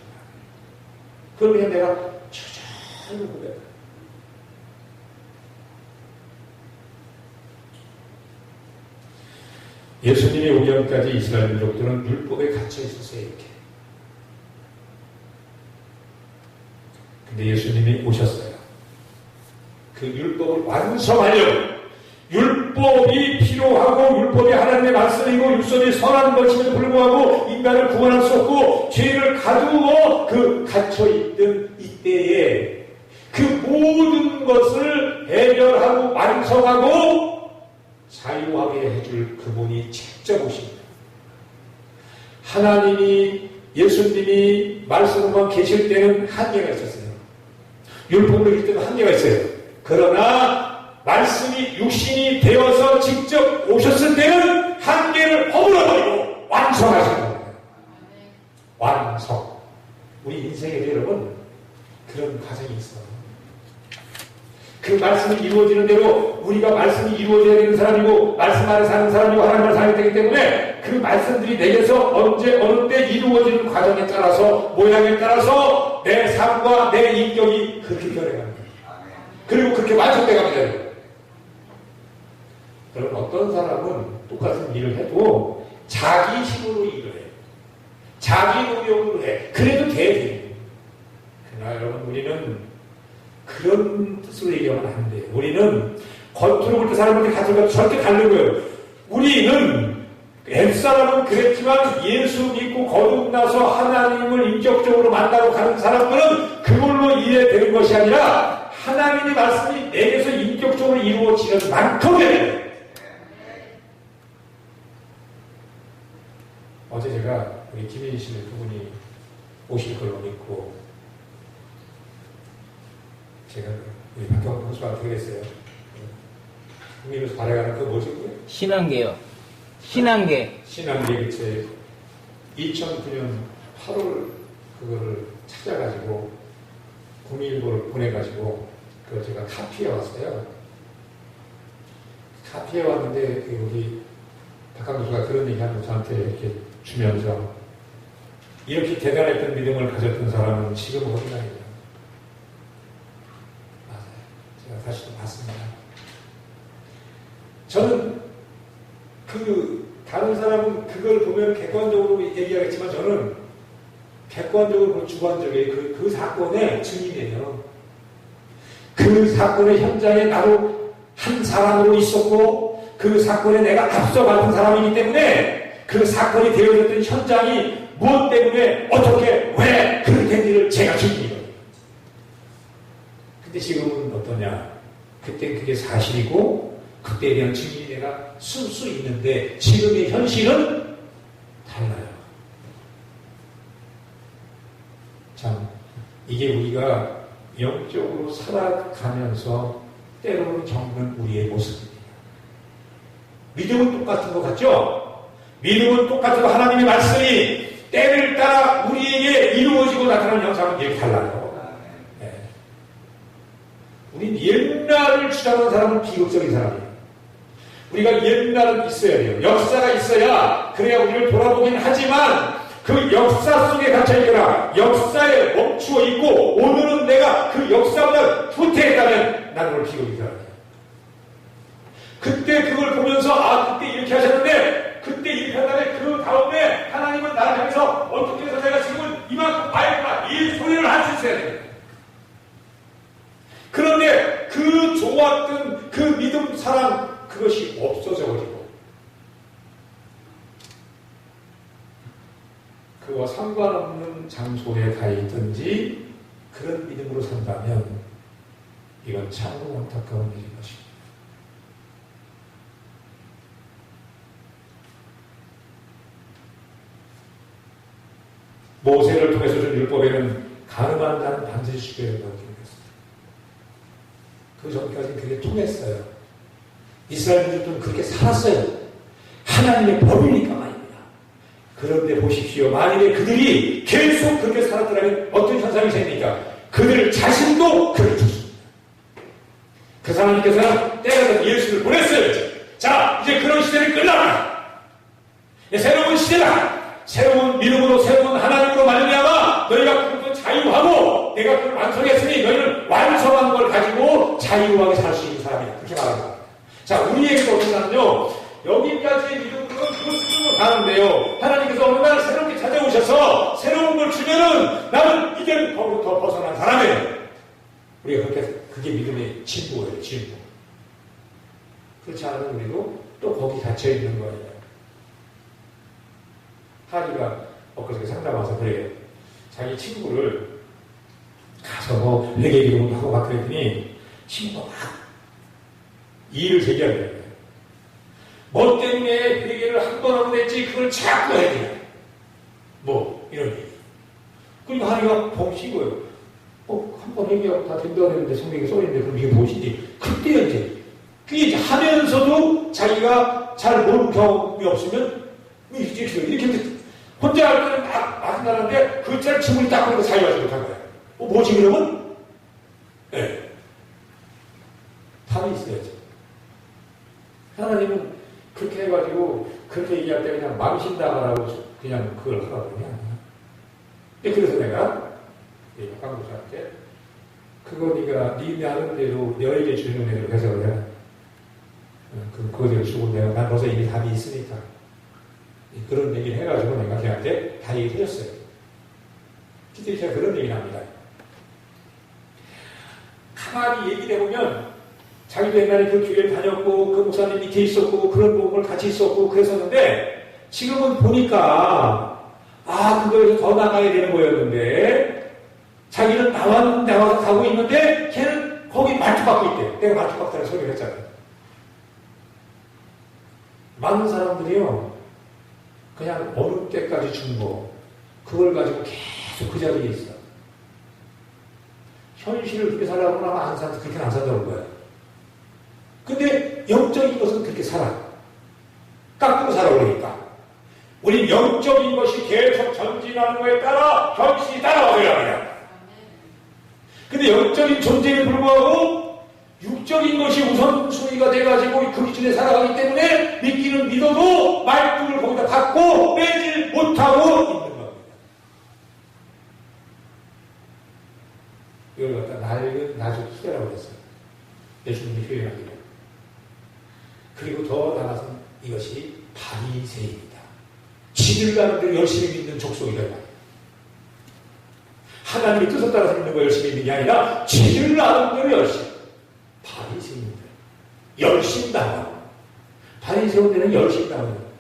그러면 내가 천천히 고백해. 예수님이 오기 전까지 이스라엘 민족들은 율법에 갇혀 있었어요. 이렇게. 근데 예수님이 오셨어요. 그 율법을 완성하려고. 율법이 필요하고 율법이 하나님의 말씀이고 율법이 선한 것임에도 불구하고 인간을 구원할 수 없고 죄를 가두고 그 갇혀있던 이때에 그 모든 것을 해결하고 완성하고 자유하게 해줄 그분이 직접 오십니다. 하나님이 예수님이 말씀으로만 계실 때는 한계가 있었어요. 율법으로 계실 때는 한계가 있어요. 그러나 말씀이 육신이 되어서 직접 오셨을 때는 한계를 허물어버리고 완성하신 겁니다. 완성. 우리 인생에도 여러분 그런 과정이 있어요. 그 말씀이 이루어지는 대로 우리가 말씀이 이루어져야 되는 사람이고 말씀 안에 사는 사람이고 하나님을 살아야 되기 때문에 그 말씀들이 내게서 언제 어느 때 이루어지는 과정에 따라서 모양에 따라서 내 삶과 내 인격이 그렇게 변해갑니다. 그리고 그렇게 완성돼 갑니다. 여러분 어떤 사람은 똑같은 일을 해도 자기 힘으로 일을 해. 자기 노력으로 해. 그래도 돼. 그러나 여러분 우리는 그런 뜻으로 얘기하면 안 돼요. 우리는 겉으로 볼 때 사람한테 가져가도 절대 다른 거예요. 우리는 옛사람은 그랬지만 예수 믿고 거듭나서 하나님을 인격적으로 만나러 가는 사람들은 그걸로 이해되는 것이 아니라 하나님의 말씀이 내게서 인격적으로 이루어지는 만큼에 어제 제가 우리 김혜진 씨 두 분이 오실 걸로 믿고 제가 우리 박경호 선수가 어떻게 됐어요? 국민으로서 발행하는 그 뭐지? 신앙계요. 신앙계. 신앙계 제 2009년 8월 그거를 찾아가지고 국민일보를 보내가지고 그걸 제가 카피해 왔어요. 카피해 왔는데 우리 박강 교수가 그런 얘기하면서 저한테 이렇게 주면서 이렇게 대단했던 믿음을 가졌던 사람은 지금 어디 가냐. 맞아요. 제가 다시 또 봤습니다. 저는 다른 사람은 그걸 보면 객관적으로 얘기하겠지만 저는 객관적으로 주관적인 그 사건의 증인이에요. 그 사건의 현장에 나도 한 사람으로 있었고 그 사건에 내가 앞서가는 사람이기 때문에 그 사건이 되어졌던 현장이 무엇 때문에 어떻게 왜 그렇게 된지를 제가 증인이에요. 근데 지금은 어떠냐? 그때 그게 사실이고 그때에 대한 증인이 내가 쓸 수 있는데 지금의 현실은 달라요. 참 이게 우리가 영적으로 살아가면서 때로는 겪는 우리의 모습입니다. 믿음은 똑같은 것 같죠? 믿음은 똑같은 거 하나님의 말씀이 때를 따라 우리에게 이루어지고 나타나는 형상은 이렇게 달라요. 네. 우린 옛날을 주장하는 사람은 비극적인 사람이에요. 우리가 옛날은 있어야 돼요. 역사가 있어야 그래야 우리를 돌아보긴 하지만 그 역사 속에 갇혀있거나 역사에 멈추어 있고 오늘은 내가 그 역사보다 후퇴했다면 나는 오늘 기록이 들어요. 그때 그걸 보면서 그때 이렇게 하셨는데 그때 이렇게 한 다음에 그 다음에 하나님은 나를 향해서 어떻게 해서 내가 지금은 이만큼 말했구나 이 소리를 할 수 있어야 돼요. 그런데 그 좋았던 그 믿음, 사랑 그것이 없어져 버리고 그와 상관없는 장소에 가 있든지 그런 믿음으로 산다면 이건 참으로 안타까운 일인 것입니다. 모세를 통해서 준 율법에는 가늠한 자는 반드시 죽여야 된다고 기록했어요. 그 전까지는 그게 통했어요. 이스라엘 민족들은 그렇게 살았어요. 하나님의 법이니까 말입니다. 그런데 보십시오. 만일에 그들이 계속 그렇게 살았더라면 어떤 현상이 생깁니까? 그들 자신도 그렇게 죽습니다. 그 하나님께서는 때가 되면 예수를 보냈어요. 자, 이제 그런 시대를 끌라라. 새로운 시대다. 새로운 믿음으로 새로운 하나님으로 말미암아 너희가 그것도 자유하고 내가 그걸 완성했으니 너희는 완성한 걸 가지고 자유하게 살 수 있는 사람이다. 그렇게 말합니다. 자, 우리에게도 어떠냐면요. 여기까지의 믿음으로는 그 수준으로 가는데요. 하나님께서 어느 날 새롭게 찾아오셔서 새로운 걸 주면은 나는 이제는 거기부터 벗어난 사람이에요. 우리가 그게 믿음의 진보예요. 진보. 그렇지 않으면 우리도 또 거기 갇혀 있는 거예요. 하리가 엊그저께 상담 와서 그래요. 자기 친구를 가서 회개 기도를 하고 막 그랬더니 친구가 막 이의를 제기하는 거예요. 뭐 때문에 회개를 한 번 하고 됐지 그걸 자꾸 해야 돼. 뭐 이런 얘기. 그러니까 하리가 봉신 거예요. 한 번 회개하고 다 된다고 했는데 성경에 써있는데 그럼 이게 무엇이지? 그때 그게 이제 하면서도 자기가 잘 모르는 경험이 없으면 이렇게 혼자 할 때는 막 맞은다는데 그 짤 지문이 딱 보니까 자유하지 못한 거야. 뭐지 그러면? 네. 답이 있어야죠. 하나님은 그렇게 해가지고 그렇게 얘기할 때 그냥 망신당하라고 그냥 그걸 하라고 그러냐. 그래서 내가 강도사한테 그거 네가 네 하는 대로 너에게 주는 대로 해석을 해라. 그거대로 주고 난 벌써 이미 답이 있으니까. 그런 얘기를 해가지고 내가 걔한테 다 얘기를 해줬어요. 그때 제가 그런 얘기를 합니다. 가만히 얘기를 해보면 자기도 옛날에 그 교회를 다녔고 그 목사님 밑에 있었고 그런 부분을 같이 있었고 그랬었는데 지금은 보니까 그거에서 더 나가야 되는 거였는데 자기는 나와서 가고 있는데 걔는 거기 말투받고 있대. 내가 말투받다는 소리를 했잖아요. 많은 사람들이요 그냥 어느 때까지 준 거, 그걸 가지고 계속 그 자리에 있어. 현실을 그렇게 살라고 하면 그렇게 안 산다고 거야. 근데 영적인 것은 그렇게 살아. 깎고 살아, 그러니까. 우린 영적인 것이 계속 전진하는 거에 따라 현실이 따라와야 합니다. 근데 영적인 존재에 불구하고 육적인 것이 우선순위가 돼가지고 그 기준에 살아가기 때문에 믿기는 믿어도 말씀을 거기다 받고 빼질 못하고 있는 겁니다. 이걸 갖다 낡은 나중 시대라고 했어요. 예수님이 표현하기를. 그리고 더 나아가서 이것이 바리새인이다. 지들 나는 대로 열심히 믿는 족속이다. 하나님의 뜻에 따라서 믿는 거 열심히 믿는 게 아니라 지들 나는 대로 열심히. 바리새인들 열심히 나가고 바리새인들은 열심히 나가고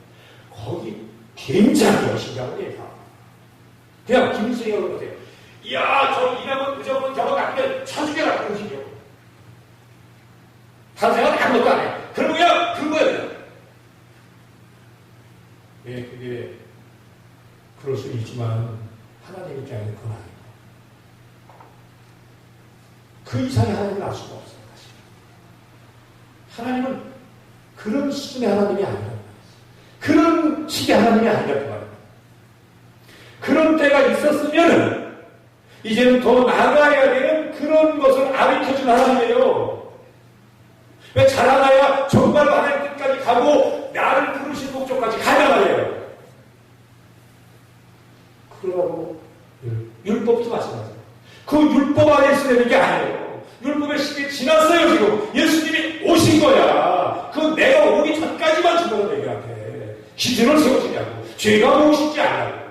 거기 굉장히 열심히 나가고 그냥 김일성이 그런 거세요. 이야 저 이남은 무조건 저거 낚으면 쳐죽여라 그런 식이요. 다른 생각은 아무것도 안 해. 그러면 그냥 그거예요. 왜 그게 그럴 수는 있지만 하나님 입장에는 그건 아니고 그 이상의 하나님을 알 수가 없어요. 하나님은 그런 수준의 하나님이 아니라는 말이에요. 그런 식의 하나님이 아니라는 말이에요. 그런 때가 있었으면 이제는 더 나아가야 되는 그런 것을 가르쳐준 하나님이에요. 왜 자라나야 정말 하나님 끝까지 가고 나를 부르신 목적까지 가자 말이에요. 그러고 율법도 마찬가지예요. 그 율법 안에 있어야 되는 게 아니에요. 율법의 시기 지났어요. 지금 예수님이 오신 거야. 그 내가 오기 전까지만 주는 얘기한테 기준을 세워주냐고, 죄가 무엇인지 알라고.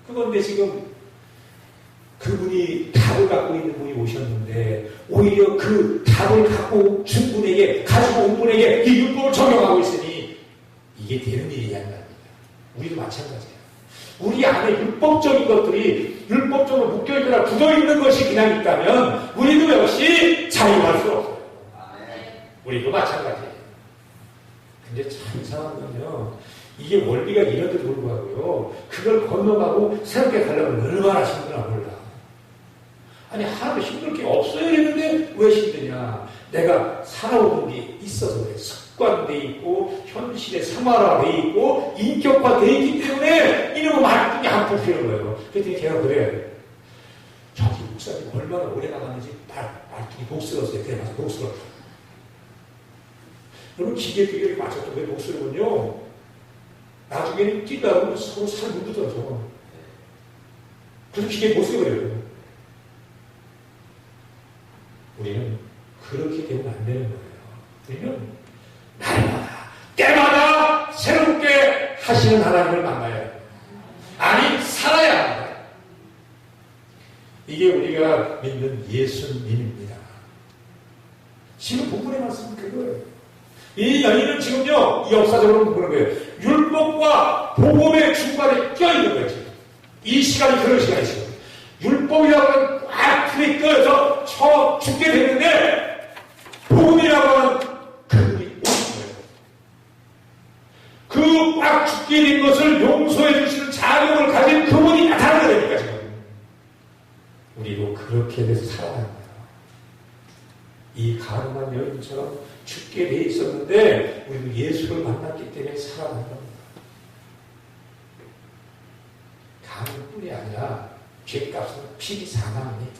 그건데 지금 그분이 답을 갖고 있는 분이 오셨는데 오히려 그 답을 갖고 준 분에게, 가지고 온 분에게 이 율법을 적용하고 있으니 이게 되는 일이 아닙니다. 우리도 마찬가지예요. 우리 안에 율법적인 것들이 율법적으로 묶여있거나 굳어있는 것이 그냥 있다면 우리도 역시 자유할 수 없어요. 우리도 마찬가지예요. 근데 참 이상한 건요, 이게 원리가 이런데도 불구하고요, 그걸 건너가고 새롭게 가려면 얼마나 힘드나 몰라. 아니, 하나도 힘들 게 없어야 되는데 왜 힘드냐? 내가 살아오는 게 있어서 그래. 습관돼 있고 현실에 생활화돼 있고 인격화돼 있기 때문에 이놈의 말뚝이 안 뽑히는 거예요. 그랬더니 걔가 그래. 저기 목사님 얼마나 오래 나갔는지 말뚝이 녹슬었어요. 그래 맞아, 녹슬었어. 여러분, 기계 비결이 맞췄던 게 녹슬으면요, 나중에는 뛰다 보면 서로 살 묻더라고요. 그래서 기계 못 쓰거든요. 우리는 그렇게 되면 안 되는 거예요. 우리는 날마다, 때마다 새롭게 하시는 하나님을 만나야 해요. 아니, 살아야 합니다. 이게 우리가 믿는 예수님입니다. 지금 본문의 말씀은 그거예요. 이 연인은 지금요, 이 역사적으로 보는 거예요. 율법과 복음의 중간에 껴있는 거지. 이 시간이 그런 시간이죠. 율법이라고 하면 꽉 풀이 껴서 죽게 됐는데, 복음이라고 하면 그분이 오신 거예요. 그 꽉 죽게 된 것을 용서해 주시는 자격을 가진 그분이 나타나게 되니까 지금. 우리도 그렇게 돼서 살아가는 거예요. 이 가늠한 여인처럼 죽게 돼 있었는데 우리도 예수를 만났기 때문에 살아가는 겁니다. 가늠뿐이 아니라 죄값은 피리 사망입니다.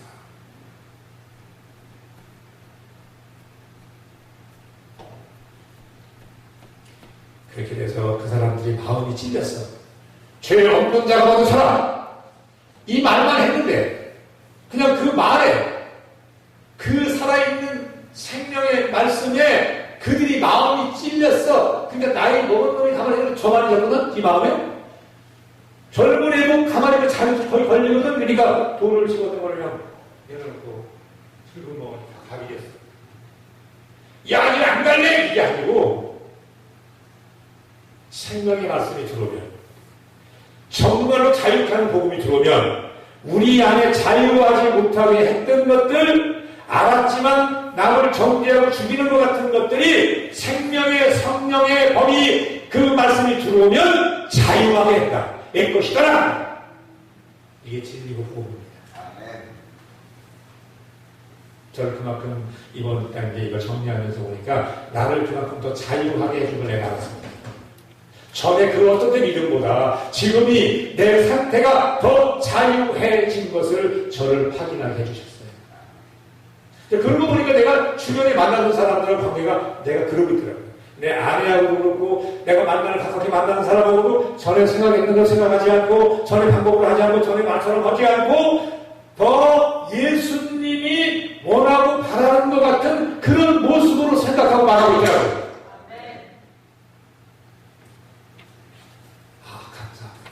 그렇게 돼서 그 사람들이 마음이 찔렸어. 죄 없는 자가 어디 살아? 이 말만 했는데 그냥 그 말에, 그 살아있는 생명의 말씀에 그들이 마음이 찔렸어. 그러니까 나이 먹은 놈이 가만히 있는 저 말이 졌거든, 이 마음에. 젊은 애도 가만히 있는 자리 거의 걸리거든. 그러니까 돌을 집어든 걸 그냥 내려놓고 슬픈 마음이 다 가비겠어. 야, 이제 안 갈래! 이게 아니고, 생명의 말씀이 들어오면, 정말로 자유케 하는 복음이 들어오면, 우리 안에 자유하지 못하게 했던 것들, 알았지만 남을 정죄하고 죽이는 것 같은 것들이 생명의 성령의 법이, 그 말씀이 들어오면 자유하게 했다. 내 것이더라. 이게 진리고 복음입니다. 저는 그만큼 이번 단계 이걸 정리하면서 보니까 나를 그만큼 더 자유하게 해준 걸 내가 알았습니다. 전에 그 어떤 때 믿음보다 지금이 내 상태가 더 자유해진 것을 저를 확인하게 해주셨어요. 그러고 보니까 내가 주변에 만나는 사람들과 관계가 내가 그러고 있더라고요. 내 아내하고도 그렇고, 내가 가깝게 만나는 사람하고도 전에 생각했던 걸 생각하지 않고, 전에 방법을 하지 않고, 전에 말처럼 하지 않고, 더 예수님이 원하고 바라는 것 같은 그런 모습으로 생각하고 말하고 있더라고요. 아, 감사합니다.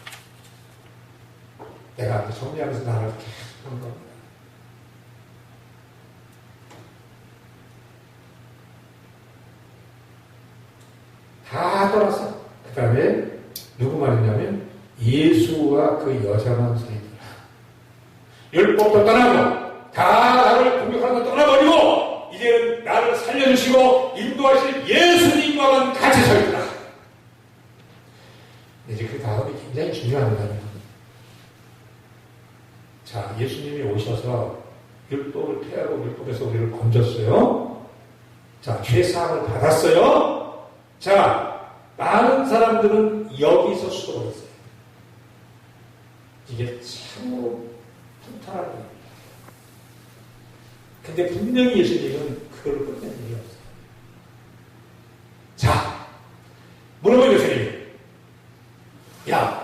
내가 정리하면서 나를 이렇게 하는 겁니다. 다 떠났어. 그 다음에 누구만 있냐면 예수와 그 여자만 서 있더라. 율법도 떠나고 다 나를 공격하는 거 떠나버리고 이제는 나를 살려주시고 인도하실 예수님과만 같이 서 있더라. 이제 그 다음이 굉장히 중요합니다. 자, 예수님이 오셔서 율법을 폐하고 율법에서 우리를 건졌어요. 자, 죄사함을 받았어요. 자, 많은 사람들은 여기서 죽어버렸어요. 이게 참으로 통탄한 겁니다. 근데 분명히 예수님은 그걸로 끝낸 일이 없어요. 자,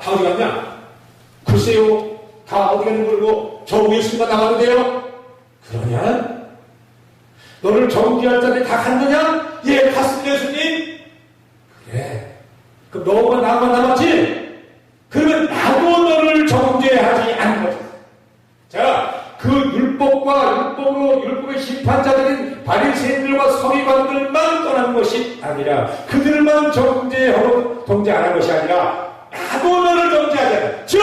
다 어디 갔냐? 글쎄요, 다 어디 가는 걸고 저 위에 순간 나가는데요? 그러냐? 너를 정죄할 자들이 다 갔느냐? 예, 갔습니다, 예수님. 그래. 그럼 너만 나만 남았지? 그러면 나도 너를 정죄하지 않는 거지. 자, 그 율법의 심판자들인 바리새인들과 서기관들만 떠난 것이 아니라 그들만 정죄 안 한 것이 아니라 나도 너를 정죄하지 않아. 즉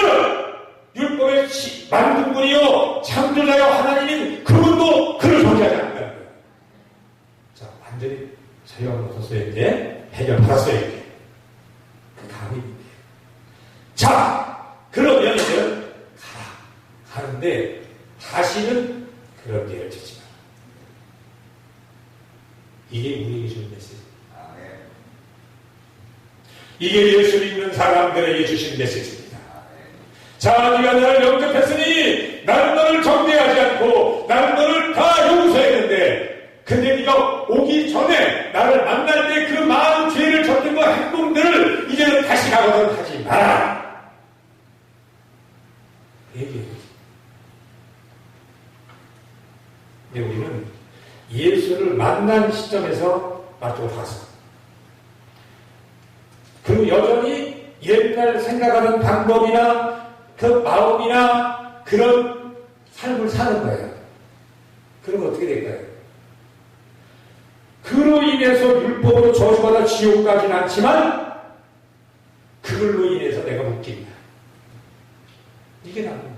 율법의 만든 분이요 창조자여 하나님인 그분도 그를 정죄하지 않는다. 자, 완전히 자유함을 얻었어야 이제 해결받았어야 이제 그 다음이 자, 그러면 이제 가는데 다시는 그런 죄를 짓지 마라. 이게 우리에게 주는 메시지. 이게 예수 믿는 사람들에게 주신 메시지입니다. 자, 네가 나를 영접했으니 나는 너를 정죄하지 않고 나는 너를 다 용서했는데 근데 네가 오기 전에 나를 만날 때 그 많은 죄를 졌던 그 행동들을 이제는 다시 가거든 하지 마라. 얘기해요. 근데 우리는 예수를 만난 시점에서 맞쪽으로 갔어. 그리고 여전히 옛날 생각하는 방법이나 그 마음이나 그런 삶을 사는 거예요. 그러면 어떻게 될까요? 그로 인해서 율법으로 저주받아 지옥 가진 않지만 그걸로 인해서 내가 웃긴다. 이게 나쁜 거예요.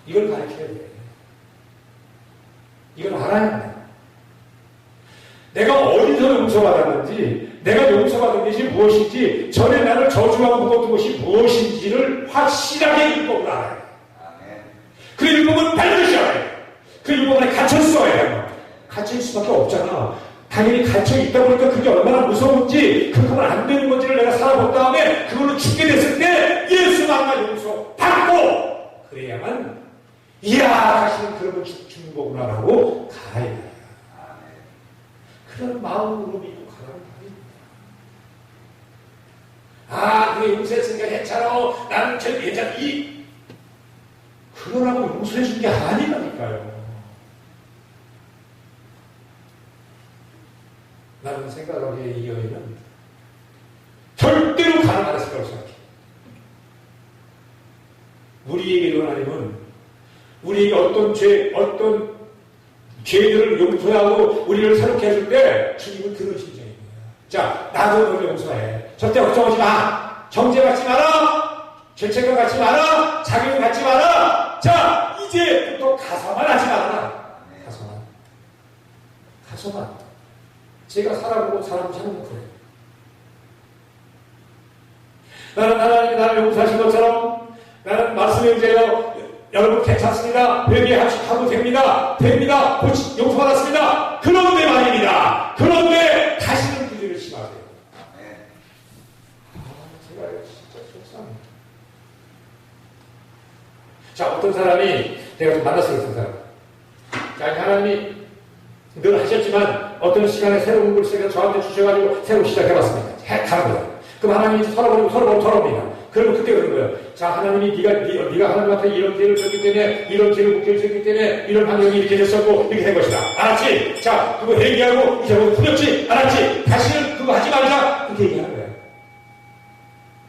이걸 가르쳐야 돼. 이걸 알아야 돼. 내가 어디서 용서받았는지, 내가 용서받은 것이 무엇인지, 전에 나를 저주하고 묵었던 것이 무엇인지를 확실하게 율법을 알아야 돼. 그 율법은 반드시 알아야 돼. 그 율법 안에 갇혔어야 해요. 갇힐 수밖에 없잖아. 당연히 갇혀있다 보니까 그게 얼마나 무서운지, 그러면 안 되는 건지를 내가 살아본 다음에 그걸로 죽게 됐을 때 예수 만나 용서 받고 그래야만 이야 다시는 그런 거 죽는 거구나라고 가야 돼. 그런 마음으로 믿고 가라는 말입니다. 그게 용서했으니까 괜찮아. 나는 쟤 괜찮아. 그러라고 용서해준 게 아니라니까요. 나는 생각하기에 이 여인은 절대로 가능할 거라고 생각해. 우리에게도 하나님은 우리에게 어떤 죄들을 용서하고 우리를 새롭게 해줄 때 주님은 그런 심정인 거야. 자, 나도 너를 용서해. 절대 걱정하지 마. 정죄받지 마라. 죄책감 갖지 마라. 자격을 갖지 마라. 자, 이제부터 가서만 하지 마라. 가서만. 제가 살아보고 사람 사는 건 그래요. 나는 하나님이 나를 용서하신 것처럼 나는 말씀의 의제요. 여러분 괜찮습니다. 회개하고 됩니다. 용서받았습니다. 그런데 말입니다. 그런데 다시는 그 죄를 심하세요. 제가 진짜 속상해요. 자, 어떤 사람이 내가 좀 만났어요. 어떤 사람. 자, 하나님이 늘 하셨지만 어떤 시간에 새로운 글씨가 저한테 주셔가지고 새로 시작해봤습니다. 가는 거예요. 그럼 하나님이 서로 털어옵니다. 그러면 그때 그런 거예요. 자, 하나님이 네가 하나님한테 이런 죄를 졌기 때문에 이런 죄를 묵게 졌기 때문에 이런 환경이 이렇게 됐었고 이렇게 된 것이다. 알았지? 자, 그거 회개하고 이제 뭐 풀렸지? 알았지? 다시는 그거 하지 말자. 그렇게 얘기하는 거예요.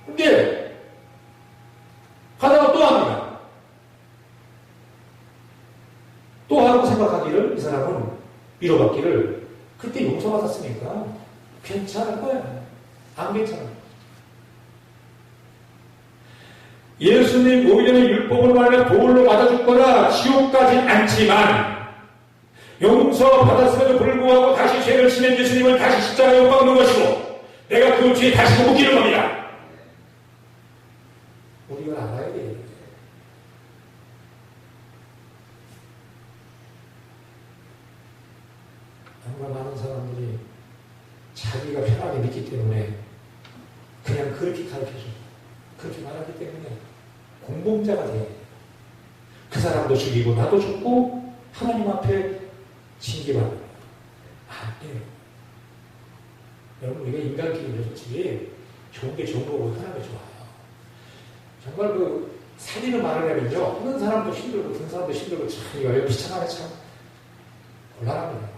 근데 하다가 또 합니다. 또 하고 생각하기를 이 사람은 위로받기를 그때 용서받았으니까 괜찮을 거야. 안 괜찮아. 예수님 오히려 율법으로 말하면 돌로 맞아 죽거나 지옥 가진 않지만 용서받았음에도 불구하고 다시 죄를 지낸 예수님을 다시 십자가에 못 박는 것이고 내가 그 죄에 다시 못 끼는 겁니다. 우리가 알아야 돼. 정말 많은 사람들이 자기가 편하게 믿기 때문에 그냥 그렇게 가르쳐줘. 그렇게 말하기 때문에 공범자가 돼. 그 사람도 죽이고 나도 죽고 하나님 앞에 징계받는 거야. 안 돼요. 여러분 우리가 인간끼리 솔직히 좋은 게 좋은 거고 편한 게 좋아요. 정말 그 살리는 말을 하면요, 하는 사람도 힘들고 듣는 사람도 힘들고 참 이거 비참하게 참 곤란합니다.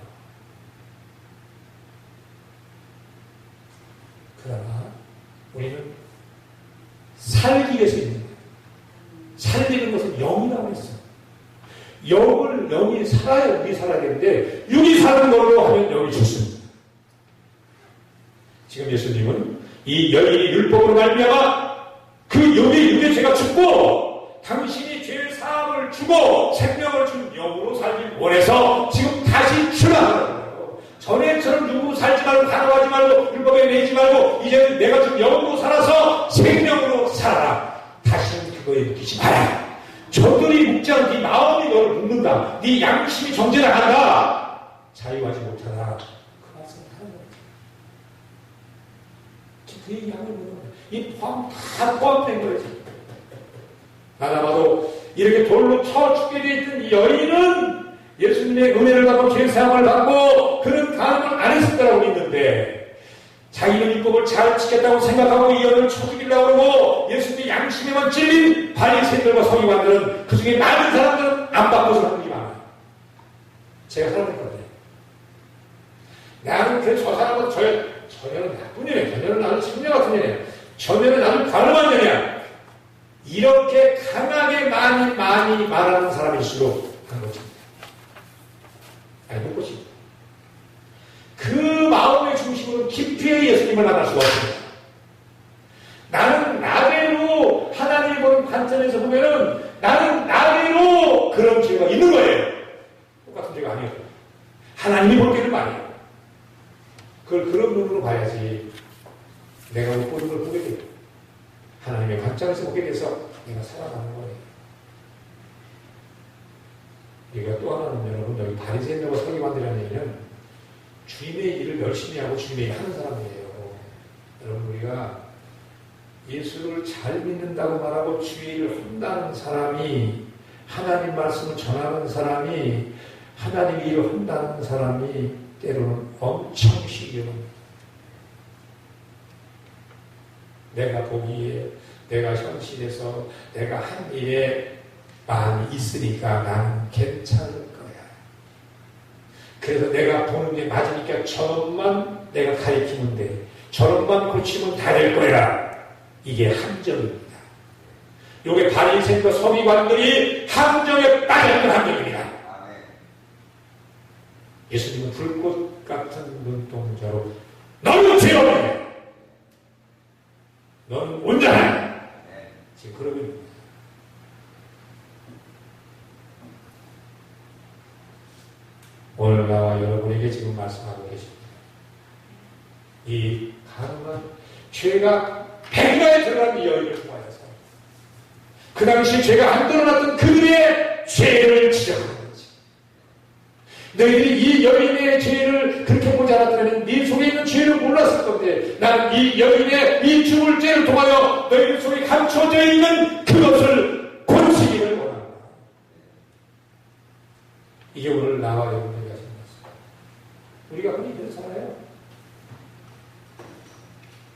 그러나 우리는 살기 위해서 있는 거예요. 살리는 것은 영이라고 했어요. 영이 살아야 육이 살아야 되는데 육이 사는 걸로 하면 영이 죽습니다. 지금 예수님은 이 여인이 율법으로 말미암아 그 육의 죄가 죽고 당신이 죄의 사함을 주고 생명을 준 영으로 살길 원해서 지금 다시 출발하는 거예요. 전에처럼 육으로 살지 말고 간호하지 말고 율법에 매이지 말고 이제는 내가 준 영으로 살아서 생명으로 살아라. 다시는 그거에 묶이지 마라. 저들이 묶지 않은 네 마음이 너를 묶는다. 네 양심이 정죄를 한다. 자유하지 못하라. 그 말씀을 하는 거예요. 그 얘기하는 거예요. 이 다 포함된 거예요. 하나봐도 이렇게 돌로 쳐 죽게 되어 있던 이 여인은 예수님의 은혜를 받고 죄사함을 받고 그런 가능을 안 했을 거라고 믿는데 자기는 율법을 잘 지켰다고 생각하고 이 여인을 쳐 죽이려고 그러고 예수님의 양심에만 찔린 바리새인들과 서기관들은 그 중에 많은 사람들은 안 바꿔서 하는 게 많아요. 제가 살아낼 건데 나는 저 사람은 저녀는 나쁜 년이야. 저녀는 나는 청녀 같은 년이야. 저녀는 나는 가늠한 년이야. 이렇게 강하게 많이 말하는 사람일수록 한 거죠. 아니, 못 것입니다. 그 마음의 중심으로 깊이 예수님을 만날 수가 없습니다. 나는 나대로 하나님이 보는 관점에서 보면은 나는 나대로 그런 죄가 있는 거예요. 똑같은 죄가 아니에요. 하나님이 볼 때는 말이에요. 그걸 그런 눈으로 봐야지 내가 못 보는 걸 보게 돼요. 하나님의 관점에서 보게 돼서 내가 살아가는 거예요. 우리가 또 하나는 여러분 여기 바리새인들과 서기관들이라는 얘기는 주님의 일을 열심히 하고 주님의 일을 하는 사람이에요. 여러분 우리가 예수를 잘 믿는다고 말하고 주의 일을 한다는 사람이 하나님 말씀을 전하는 사람이 하나님 일을 한다는 사람이 때로는 엄청 시기합니다. 내가 보기에 내가 현실에서 내가 한 일에 많이 있으니까 나는 괜찮을 거야. 그래서 내가 보는 게 맞으니까 저것만 내가 가리키면 돼. 저것만 고치면 다 될 거야. 이게 함정입니다. 요게 바리새인과 서기관들이 함정에 빠졌던 함정입니다. 예수님은 불꽃 같은 눈동자로 너는 죄 없네. 너는 온전하네. 지금 그러고 있는 거예요. 오늘 나와 여러분에게 지금 말씀하고 계십니다. 이 가능한 죄가 백가에 들어간 이 여인을 통하여서 그 당시에 죄가 안 드러났던 그들의 죄를 지적하는 거지. 너희들이 이 여인의 죄를 그렇게 보지 않았다면 네 속에 있는 죄를 몰랐을 건데 난 이 여인의 이 죽을 죄를 통하여 너희들 속에 감춰져 있는 그것을 고치기를 원한다. 이게 오늘 나와 여러분에게 하신 말씀. 우리가 흔히 이런 살아요.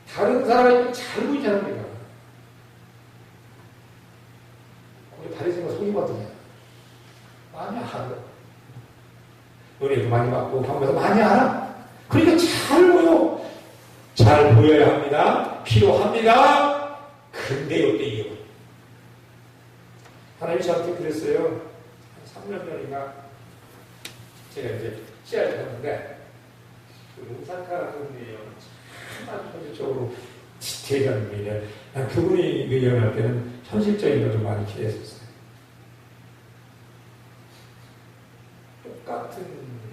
다른 사람이 잘 보이지 않습니까? 우리 바리새인과 서기관들이야. 많이 알아. 은혜도 많이 받고 경험에서 많이 알아. 그러니까 잘 보여. 잘 보여야 합니다. 필요합니다. 근데 요때 이게 하나님이 저한테 그랬어요. 한 3년 전인가 제가 이제 씨앗을 했는데 용산카라는 분이에요. 참 현실적으로 디테일한 분이에요. 난 그분이 의견할 때는 현실적인 걸 좀 많이 기대했었어요. 똑같은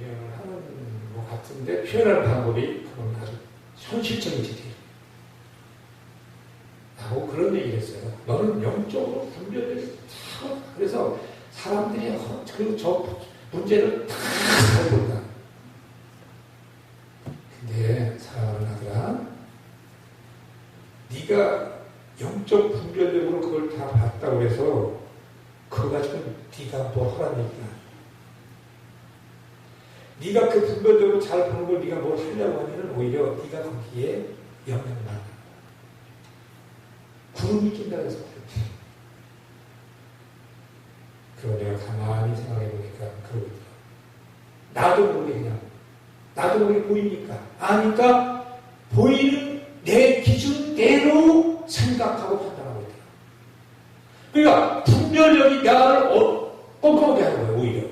의견을 하는 것 같은데 표현하는 방법이 그건 아주 현실적인 디테일. 하고 그런 얘기를 했어요. 너는 영적으로 분별돼서 그래서 사람들이 저 문제를 다 잘 본다. 근데 사랑하는 아들아, 네가 영적 분별력으로 그걸 다 봤다고 해서 그거 가지고 네가 뭐 하라는 얘기야. 네가 그 분별적으로 잘 보는 걸 네가 뭘 하려고 하면 오히려 네가 거기에 영향을 받는다. 구름이 낀다 그래서 그걸 내가 가만히 생각해 보니까 그러거든요. 나도 모르게 그냥, 나도 모르게 보이니까, 아니까 보이는 내 기준대로 생각하고 판단하고 있다. 그러니까 분별력이 나를 꼼꼼하게 하는 거예요, 오히려.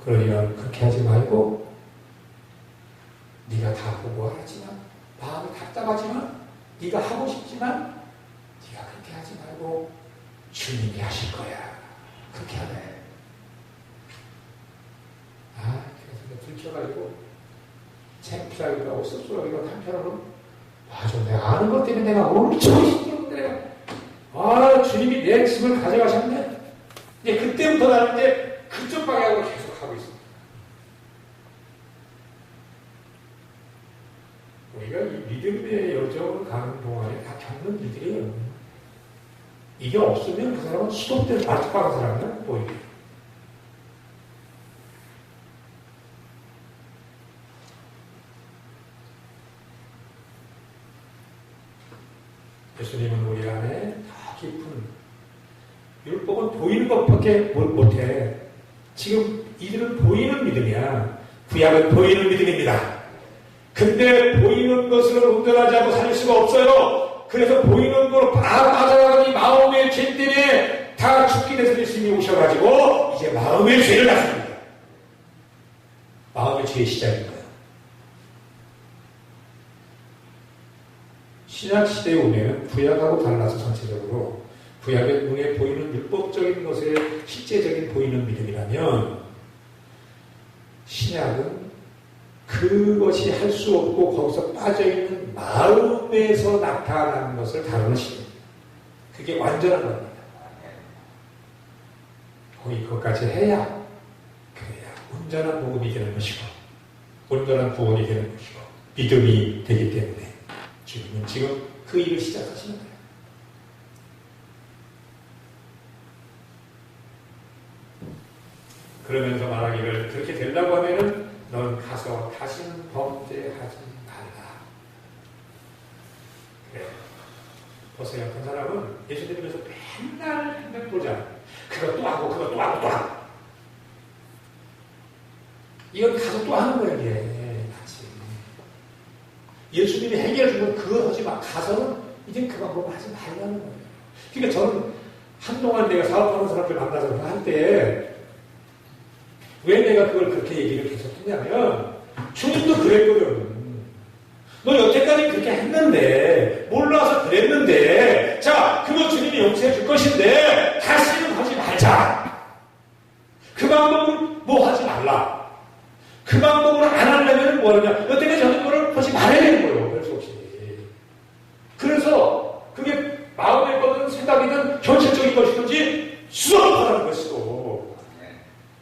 그러니까 그렇게 하지 말고 네가 다 보고 하지만 마음이 답답하지만 네가 하고 싶지만 네가 그렇게 하지 말고 주님이 하실 거야. 그렇게 하네. 그래서 들켜가지고 창피하기도 하고 씁쓸하기도 하고 한편으로는 좀 내가 아는 것 때문에 내가 엄청 힘들었는데 내가 주님이 내 짐을 가져가셨네. 이제 그때부터 나는 이제 그쪽 방향으로 계속 하고 있습니다. 우리가 이 믿음의 여정을 가는 동안에 다 겪는 일들이에요. 이게 없으면 그 사람은 수동대로 마주가는 사람은 보이게. 예수님은 우리 안에 더 깊은 율법은 보이는 것밖에 못해. 지금 이들은 보이는 믿음이야. 구약은 보이는 믿음입니다. 근데 보이는 것을 온전하지 않고 살릴 수가 없어요. 그래서 보이는 거로 빠져나가니 마음의 죄 때문에 다 죽게 돼서 예수님이 오셔가지고 이제 마음의 죄를 낳습니다. 마음의 죄의 시작인 거예요. 신약시대에 오면 구약하고 달라서 전체적으로 구약의 눈에 보이는 율법적인 것에 실제적인 보이는 믿음이라면 신약은 그것이 할 수 없고 거기서 빠져있는 마음에서 나타나는 것을 다루는 시입니다. 그게 완전한 겁니다. 거기 그것까지 해야 그래야 온전한 복음이 되는 것이고 온전한 구원이 되는 것이고 믿음이 되기 때문에 주님은 지금 그 일을 시작하시는 거예요. 그러면서 말하기를 그렇게 되려고 하면은 넌 가서 다시는 범죄하지 말라. 그래. 보세요. 어떤 사람은 예수님께서 맨날 보자. 그거 또 하고 그거 또 하고 또 하고. 이건 가서 또 하는 거예요. 이게. 같이. 예수님이 해결해 주면 그거 하지 마. 가서는 이제 그 방법 하지 말라는 거예요. 그러니까 저는 한동안 내가 사업하는 사람들 만나서 할 때 왜 내가 그걸 그렇게 얘기를 계속 했냐면 주님도 그랬거든. 너 여태까지 그렇게 했는데 몰라서 그랬는데 자 그거 주님이 용서해 줄 것인데 다시는 하지 말자. 그 방법을 뭐 하지 말라. 그 방법으로 안 하려면 뭐 하느냐. 여태까지 하는 거를 하지 말아야 되는 거예요. 별 수 없이. 그래서 그게 마음에 거든 생각이든 현실적인 것이든지 수업하라는 것이고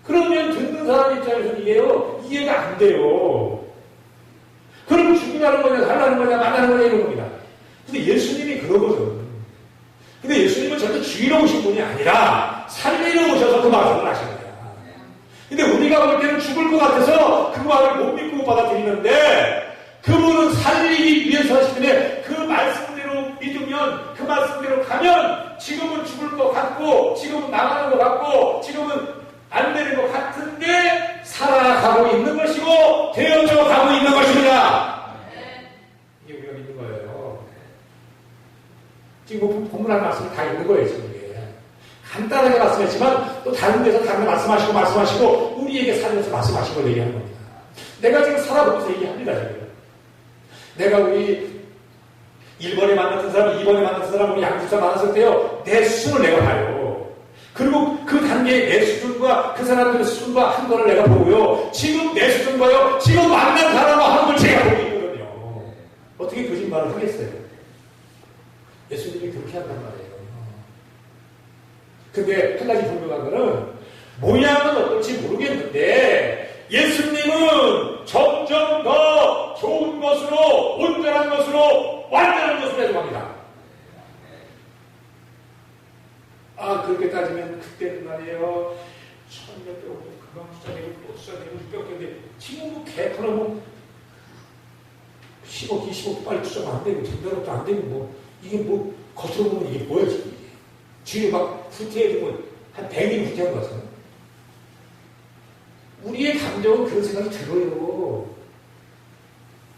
그러면 듣는 사람 입장에서는 이해가 안 돼요. 그럼 죽이라는 거냐, 살라는 거냐, 만나는 거냐, 이런 겁니다. 근데 예수님이 그러거든. 근데 예수님은 절대 죽이러 오신 분이 아니라 살리러 오셔서 그 말씀을 하신 거야. 근데 우리가 볼 때는 죽을 것 같아서 그 말을 못 믿고 받아들이는데 그분은 살리기 위해서 하시기 때문에 그 말씀대로 믿으면 그 말씀대로 가면 지금은 죽을 것 같고 지금은 나가는 것 같고 지금은 안 되는 것 같은데 살아가고 있는 것이고 되어져 가고 있는 것입니다. 이게 우리가 믿는 거예요. 지금 뭐 본문할 말씀이 다 있는 거예요. 지금 이게. 간단하게 말씀했지만 또 다른 데서 다른 데 말씀하시고 우리에게 살면서 말씀하신 걸 얘기하는 겁니다. 내가 지금 살아보면서 얘기합니다. 지금. 내가 우리 1번에 만났던 사람, 2번에 만났던 사람, 우리 양주사 만났을 때요. 내 수준을 내가 봐요. 그리고 그 단계의 내 수준과 그 사람들의 수준과 한 거를 내가 보고요. 지금 내 수준과요. 지금 만난 사람과 하는 걸 제가 보고 있거든요. 어떻게 거짓말을 하겠어요? 예수님이 그렇게 한단 말이에요. 근데 한 가지 분명한 거는 모양은 어떨지 모르겠는데 예수님은 점점 더 좋은 것으로 온전한 것으로 완전한 것으로 해석합니다. 그렇게 따지면 그때는 말이에요. 1,000몇 명, 금방 투자되고 또 투자되고 600개인데 지금 뭐 개판하면 10억, 20억 빨리 투자가 안 되고 전달업도 안 되고 뭐 이게 뭐 겉으로 보면 이게 뭐야 지금 이게. 주위 막 후퇴해주고 한 100일 후퇴한 것 같아요. 우리의 감정은 그런 생각이 들어요.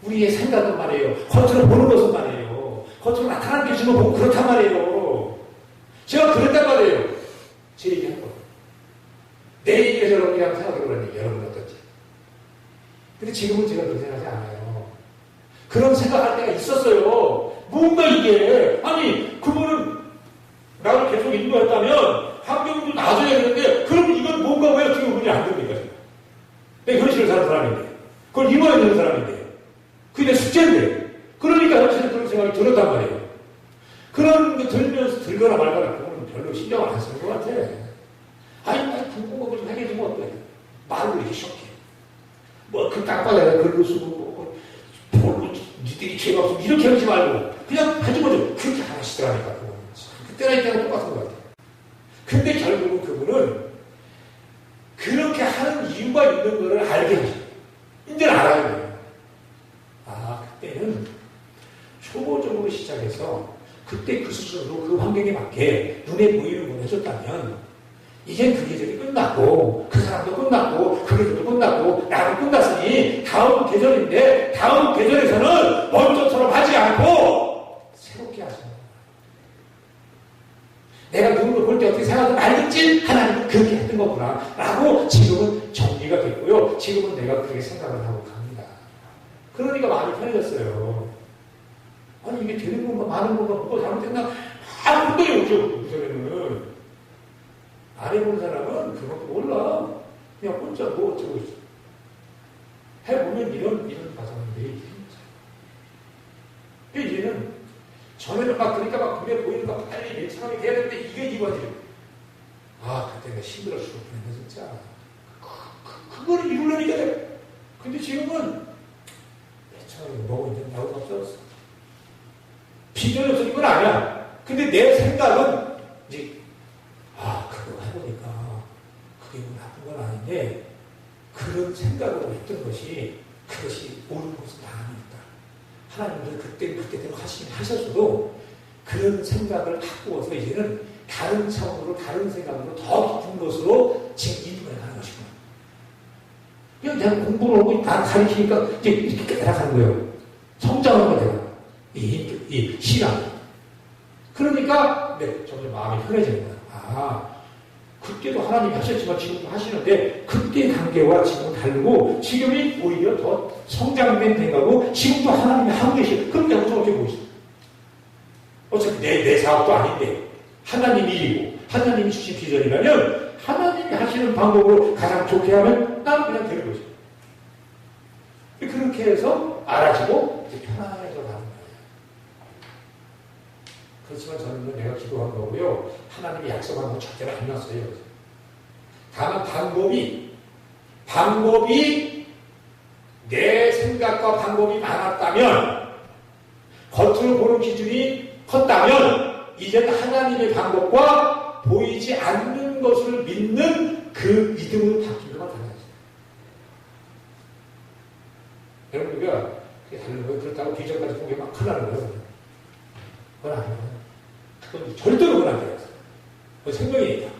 우리의 생각은 말이에요. 겉으로 보는 것은 말이에요. 겉으로 나타나는 게 주면 보고 그렇단 말이에요. 제가 그랬단 말이에요. 제 얘기하는 거. 내 얘기가 여러분이랑 생각해보라니 여러분 어떤지. 근데 지금은 제가 그렇게 생각하지 않아요. 그런 생각할 때가 있었어요. 뭔가 이게 아니 그분은 나를 계속 인도했다면 환경도 놔줘야 되는데 그럼 이건 뭔가 왜 어떻게 그분이 안 됩니까? 내가 현실을 사는 사람인데 그걸 입어야 되는 사람인데 그게 내 숙제인데 그러니까 현실에 그런 생각이 들었단 말이에요. 그런 거 들면서 들거나 말거나 그거는 별로 신경을 안 쓰는 것 같아. 아니 궁금한 거 좀 해결해주면 어때? 말을 이렇게 쉽게 뭐 그 땅바닥에 글로 쓰고 뭐 니들이 죄가 없으면 이렇게 하지 말고 그냥 해주면 좀 그렇게 하시더라니까. 그때나 이때나 똑같은 것 같아요. 근데 결국은 그분은 그렇게 하는 이유가 있는 거를 알게 하죠. 이제는 알아야 돼요. 아, 그때는 초보적으로 시작해서 그때 그 수준으로 그 환경에 맞게 눈에 보이는 걸 해줬다면 이젠 그 계절이 끝났고 그 사람도 끝났고 그 계절도 끝났고 나도 끝났으니 다음 계절인데 다음 계절에서는 먼저처럼 하지 않고 새롭게 하죠. 내가 누구를 볼 때 어떻게 생각하든 알겠지? 하나님은 그렇게 했던 거구나 라고 지금은 정리가 됐고요. 지금은 내가 그렇게 생각을 하고 갑니다. 그러니까 마음이 편해졌어요. 아니 이게 되는 건가 많은 건가 뭐가 잘못됐나 아무것도 없죠. 그 전에는 안 해본 사람은 그것도 몰라. 그냥 혼자 뭐 어쩌고 있어. 해보면 이런 과정들이 있어요. 이제는 전에는 막 그러니까 막 눈에 보이니까 빨리 예측하게 돼야 되는데 이게 이거지. 아 그때 내가 힘들어 죽을 뻔했네 진짜. 그거를 이루려니까 돼. 근데 지금은 예측하게 뭐고 있는 나도 없어졌어. 비전이 없어 이건 아니야. 근데 내 생각은 이제 그거 해보니까 그게 뭐 나쁜 건 아닌데 그런 생각으로 했던 것이 그것이 옳은 것은 아닙니다. 하나님은 그때대로 하셨어도 그런 생각을 바꾸어서 이제는 다른 차원으로 다른 생각으로 더 깊은 것으로 지금 인도해 가는 것이구나. 그냥 내가 공부를 하고 다 가르치니까 이제 이렇게 깨달아가는 거예요. 성장하는 거예요. 이 신앙. 그러니까 점점 마음이 편해지는 거예요. 그때도 하나님이 하셨지만 지금도 하시는데 그때 관계와 지금은 다르고 지금이 오히려 더 성장된 생각이고 지금도 하나님이 하고 계시고 그럼 내가 어떻게 보고 있어? 어차피 내 사업도 아닌데 하나님이 일이고 하나님이 주신 비전이라면 하나님이 하시는 방법으로 가장 좋게 하면 나는 그냥 되는 거죠. 그렇게 해서 알아지고 이제 편안해져 가는 거예요. 그렇지만 저는 내가 기도한 거고요. 하나님이 약속한 거 절대로 안 났어요. 다만 방법이 내 생각과 방법이 많았다면 겉으로 보는 기준이 컸다면 이제는 하나님의 방법과 보이지 않는 것을 믿는 그 믿음으로 바뀌는 건 달라졌어요. 여러분 우리가 그게 다른 거예요. 그렇다고 비전까지 보게 막 큰일 나는 거예요. 그건 아니에요. 그건 절대로 그건 안 돼요. 그건 생명이니까.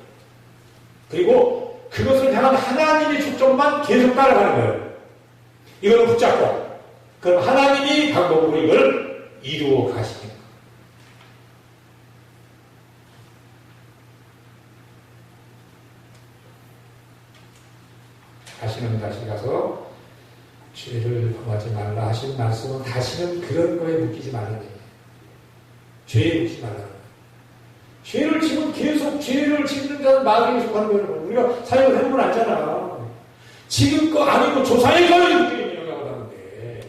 그리고 그것을 향한 하나님의 초점만 계속 따라가는 거예요. 이거는 붙잡고 그럼 하나님이 방법으로 이걸 이루어 가시는 거예요. 다시는 다시 가서 죄를 범하지 말라 하신 말씀은 다시는 그런 거에 묶이지 말라는 얘기예요. 죄에 묶이지 말라는 거예요. 죄를 지면 계속 죄를 짓는 자는 마귀에 속하는 거예요. 우리가 사역을 해보면 알잖아. 지금껏 아니고 조상의 거를 느끼는 영향을 하는데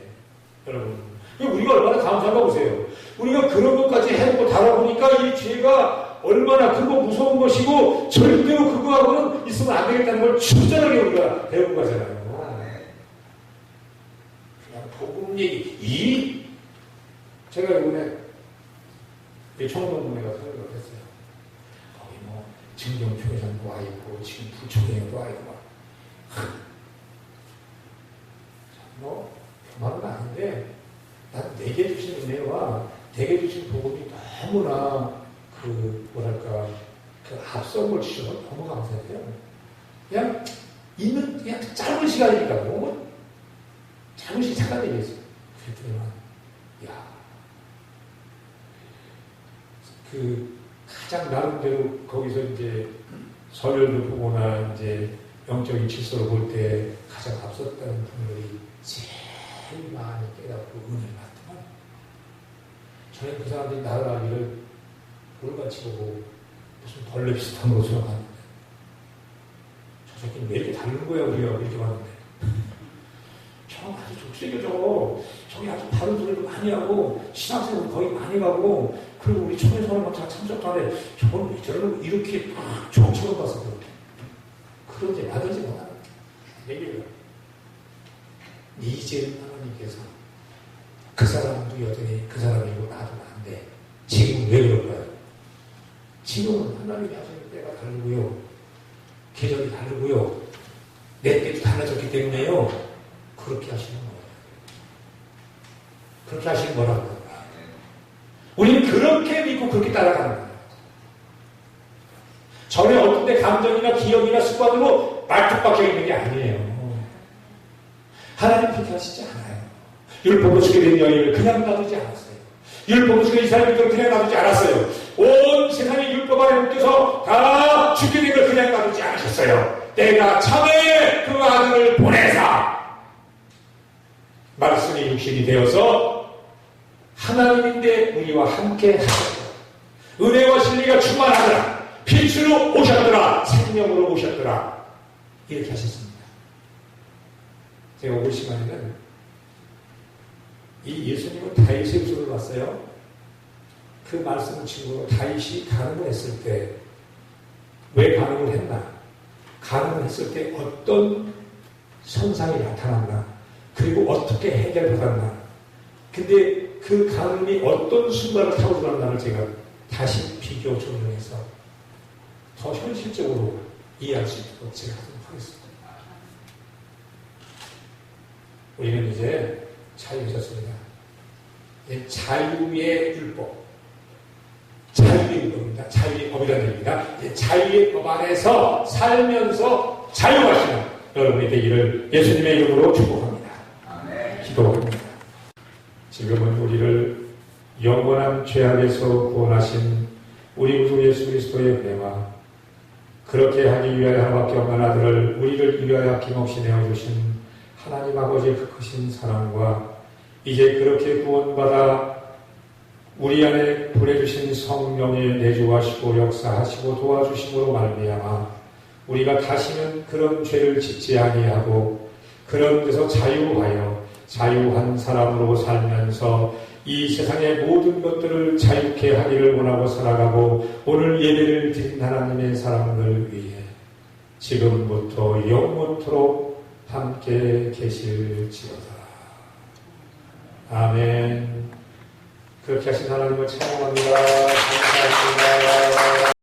여러분 우리가 얼마나 감사한가 보세요. 우리가 그런 것까지 해보고 다뤄보니까 이 죄가 얼마나 크고 무서운 것이고 절대로 그거하고는 있으면 안 되겠다는 걸 충전하게 우리가 배운 거잖아요. 그냥 복음 얘기 제가 이번에 청동군에 가서 설교를 했어요. 거기 뭐 증경표현도 와 있고 지금 부총회도 와 있고 뭐 말은 아닌데 난 내게 주신 은혜와 내게 주신 복음이 너무나 그 앞선 걸 주셔서 너무 감사해요. 그냥 짧은 시간이니까 너무 짧은 시간 잠깐 얘기했어요. 그랬더니만, 가장 나름대로 거기서 이제 설교를 보거나 이제 영적인 질서를 볼 때 가장 앞섰다는 분들이 제일 많이 깨닫고 은혜를 받더만, 저는 그 사람들이 나아가기를 돌같이 보고 무슨 벌레 비슷한 것으로 봤는데, 저 새끼는 왜 이렇게 다른 거야, 우리가 이렇게 봤는데, 저 아주 족쇄교죠. 저기 아주 바른 소리도 많이 하고, 신학생도 거의 많이 가고, 그리고 우리 청년사람 막 참석도 하는데, 저건 왜 저러고 이렇게 정처럼 봤어. 그런지 나든지 못하는 얘기를. 이제는 하나님께서 그 사람도 여전히 그 사람이고 나도 난데, 지금은 왜 그럴까요? 지금은 하나님이 하시는 때가 다르고요. 계절이 다르고요. 내 때도 달라졌기 때문에요. 그렇게 하시는 거예요. 그렇게 하시는 거라고. 우리는 그렇게 믿고 그렇게 따라가는 거예요. 전에 어떤 때 감정이나 기억이나 습관으로 말뚝박혀 있는 게 아니에요. 하나님 그렇게 하시지 않아요. 율법을 주게 된 여인을 그냥 놔두지 않았어요. 율법을 주게 이 사람이 그냥 놔두지 않았어요. 온 세상이 율법 아래 묶여서 다 죽게 된 걸 그냥 놔두지 않으셨어요. 때가 참에 그 아들을 보내사 말씀이 육신이 되어서 하나님인데 우리와 함께 하셨다. 은혜와 진리가 충만하더라. 빛으로 오셨더라. 생명으로 오셨더라. 이렇게 하셨습니다. 제가 올 시간에는 이 예수님은 다윗의 후손을 봤어요. 그 말씀을 친구로 다윗이 가늠을 했을 때 왜 가늠을 했나? 가늠을 했을 때 어떤 선상이 나타났나? 그리고 어떻게 해결받았나? 근데 그 가늠이 어떤 순간을 타고 들어갔나를 제가 다시 비교 조명해서 더 현실적으로 이해할 수 있도록 제가 하도록 하겠습니다. 우리는 이제 자유해졌습니다. 자유의 율법, 자유의 율법입니다. 자유의 법이라는 얘기입니다. 자유의 법 안에서 살면서 자유하시는 여러분이 되기를 예수님의 이름으로 축복합니다. 기도합니다. 지금은 우리를 영원한 죄악에서 구원하신 우리 구주 예수 그리스도의 은혜와 그렇게 하기 위하여 하나밖에 없는 아들을 우리를 위하여 아낌없이 내어주신 하나님 아버지의 그 크신 사랑과 이제 그렇게 구원받아 우리 안에 보내주신 성령의 내주하시고 역사하시고 도와주심으로 말미암아 우리가 다시는 그런 죄를 짓지 아니하고 그런 데서 자유하여 자유한 사람으로 살면서 이 세상의 모든 것들을 자유케 하기를 원하고 살아가고 오늘 예배를 드린 하나님의 사람들 위해 지금부터 영원토록 함께 계실지어다. 아멘. 그렇게 하신 하나님을 찬양합니다. 감사합니다.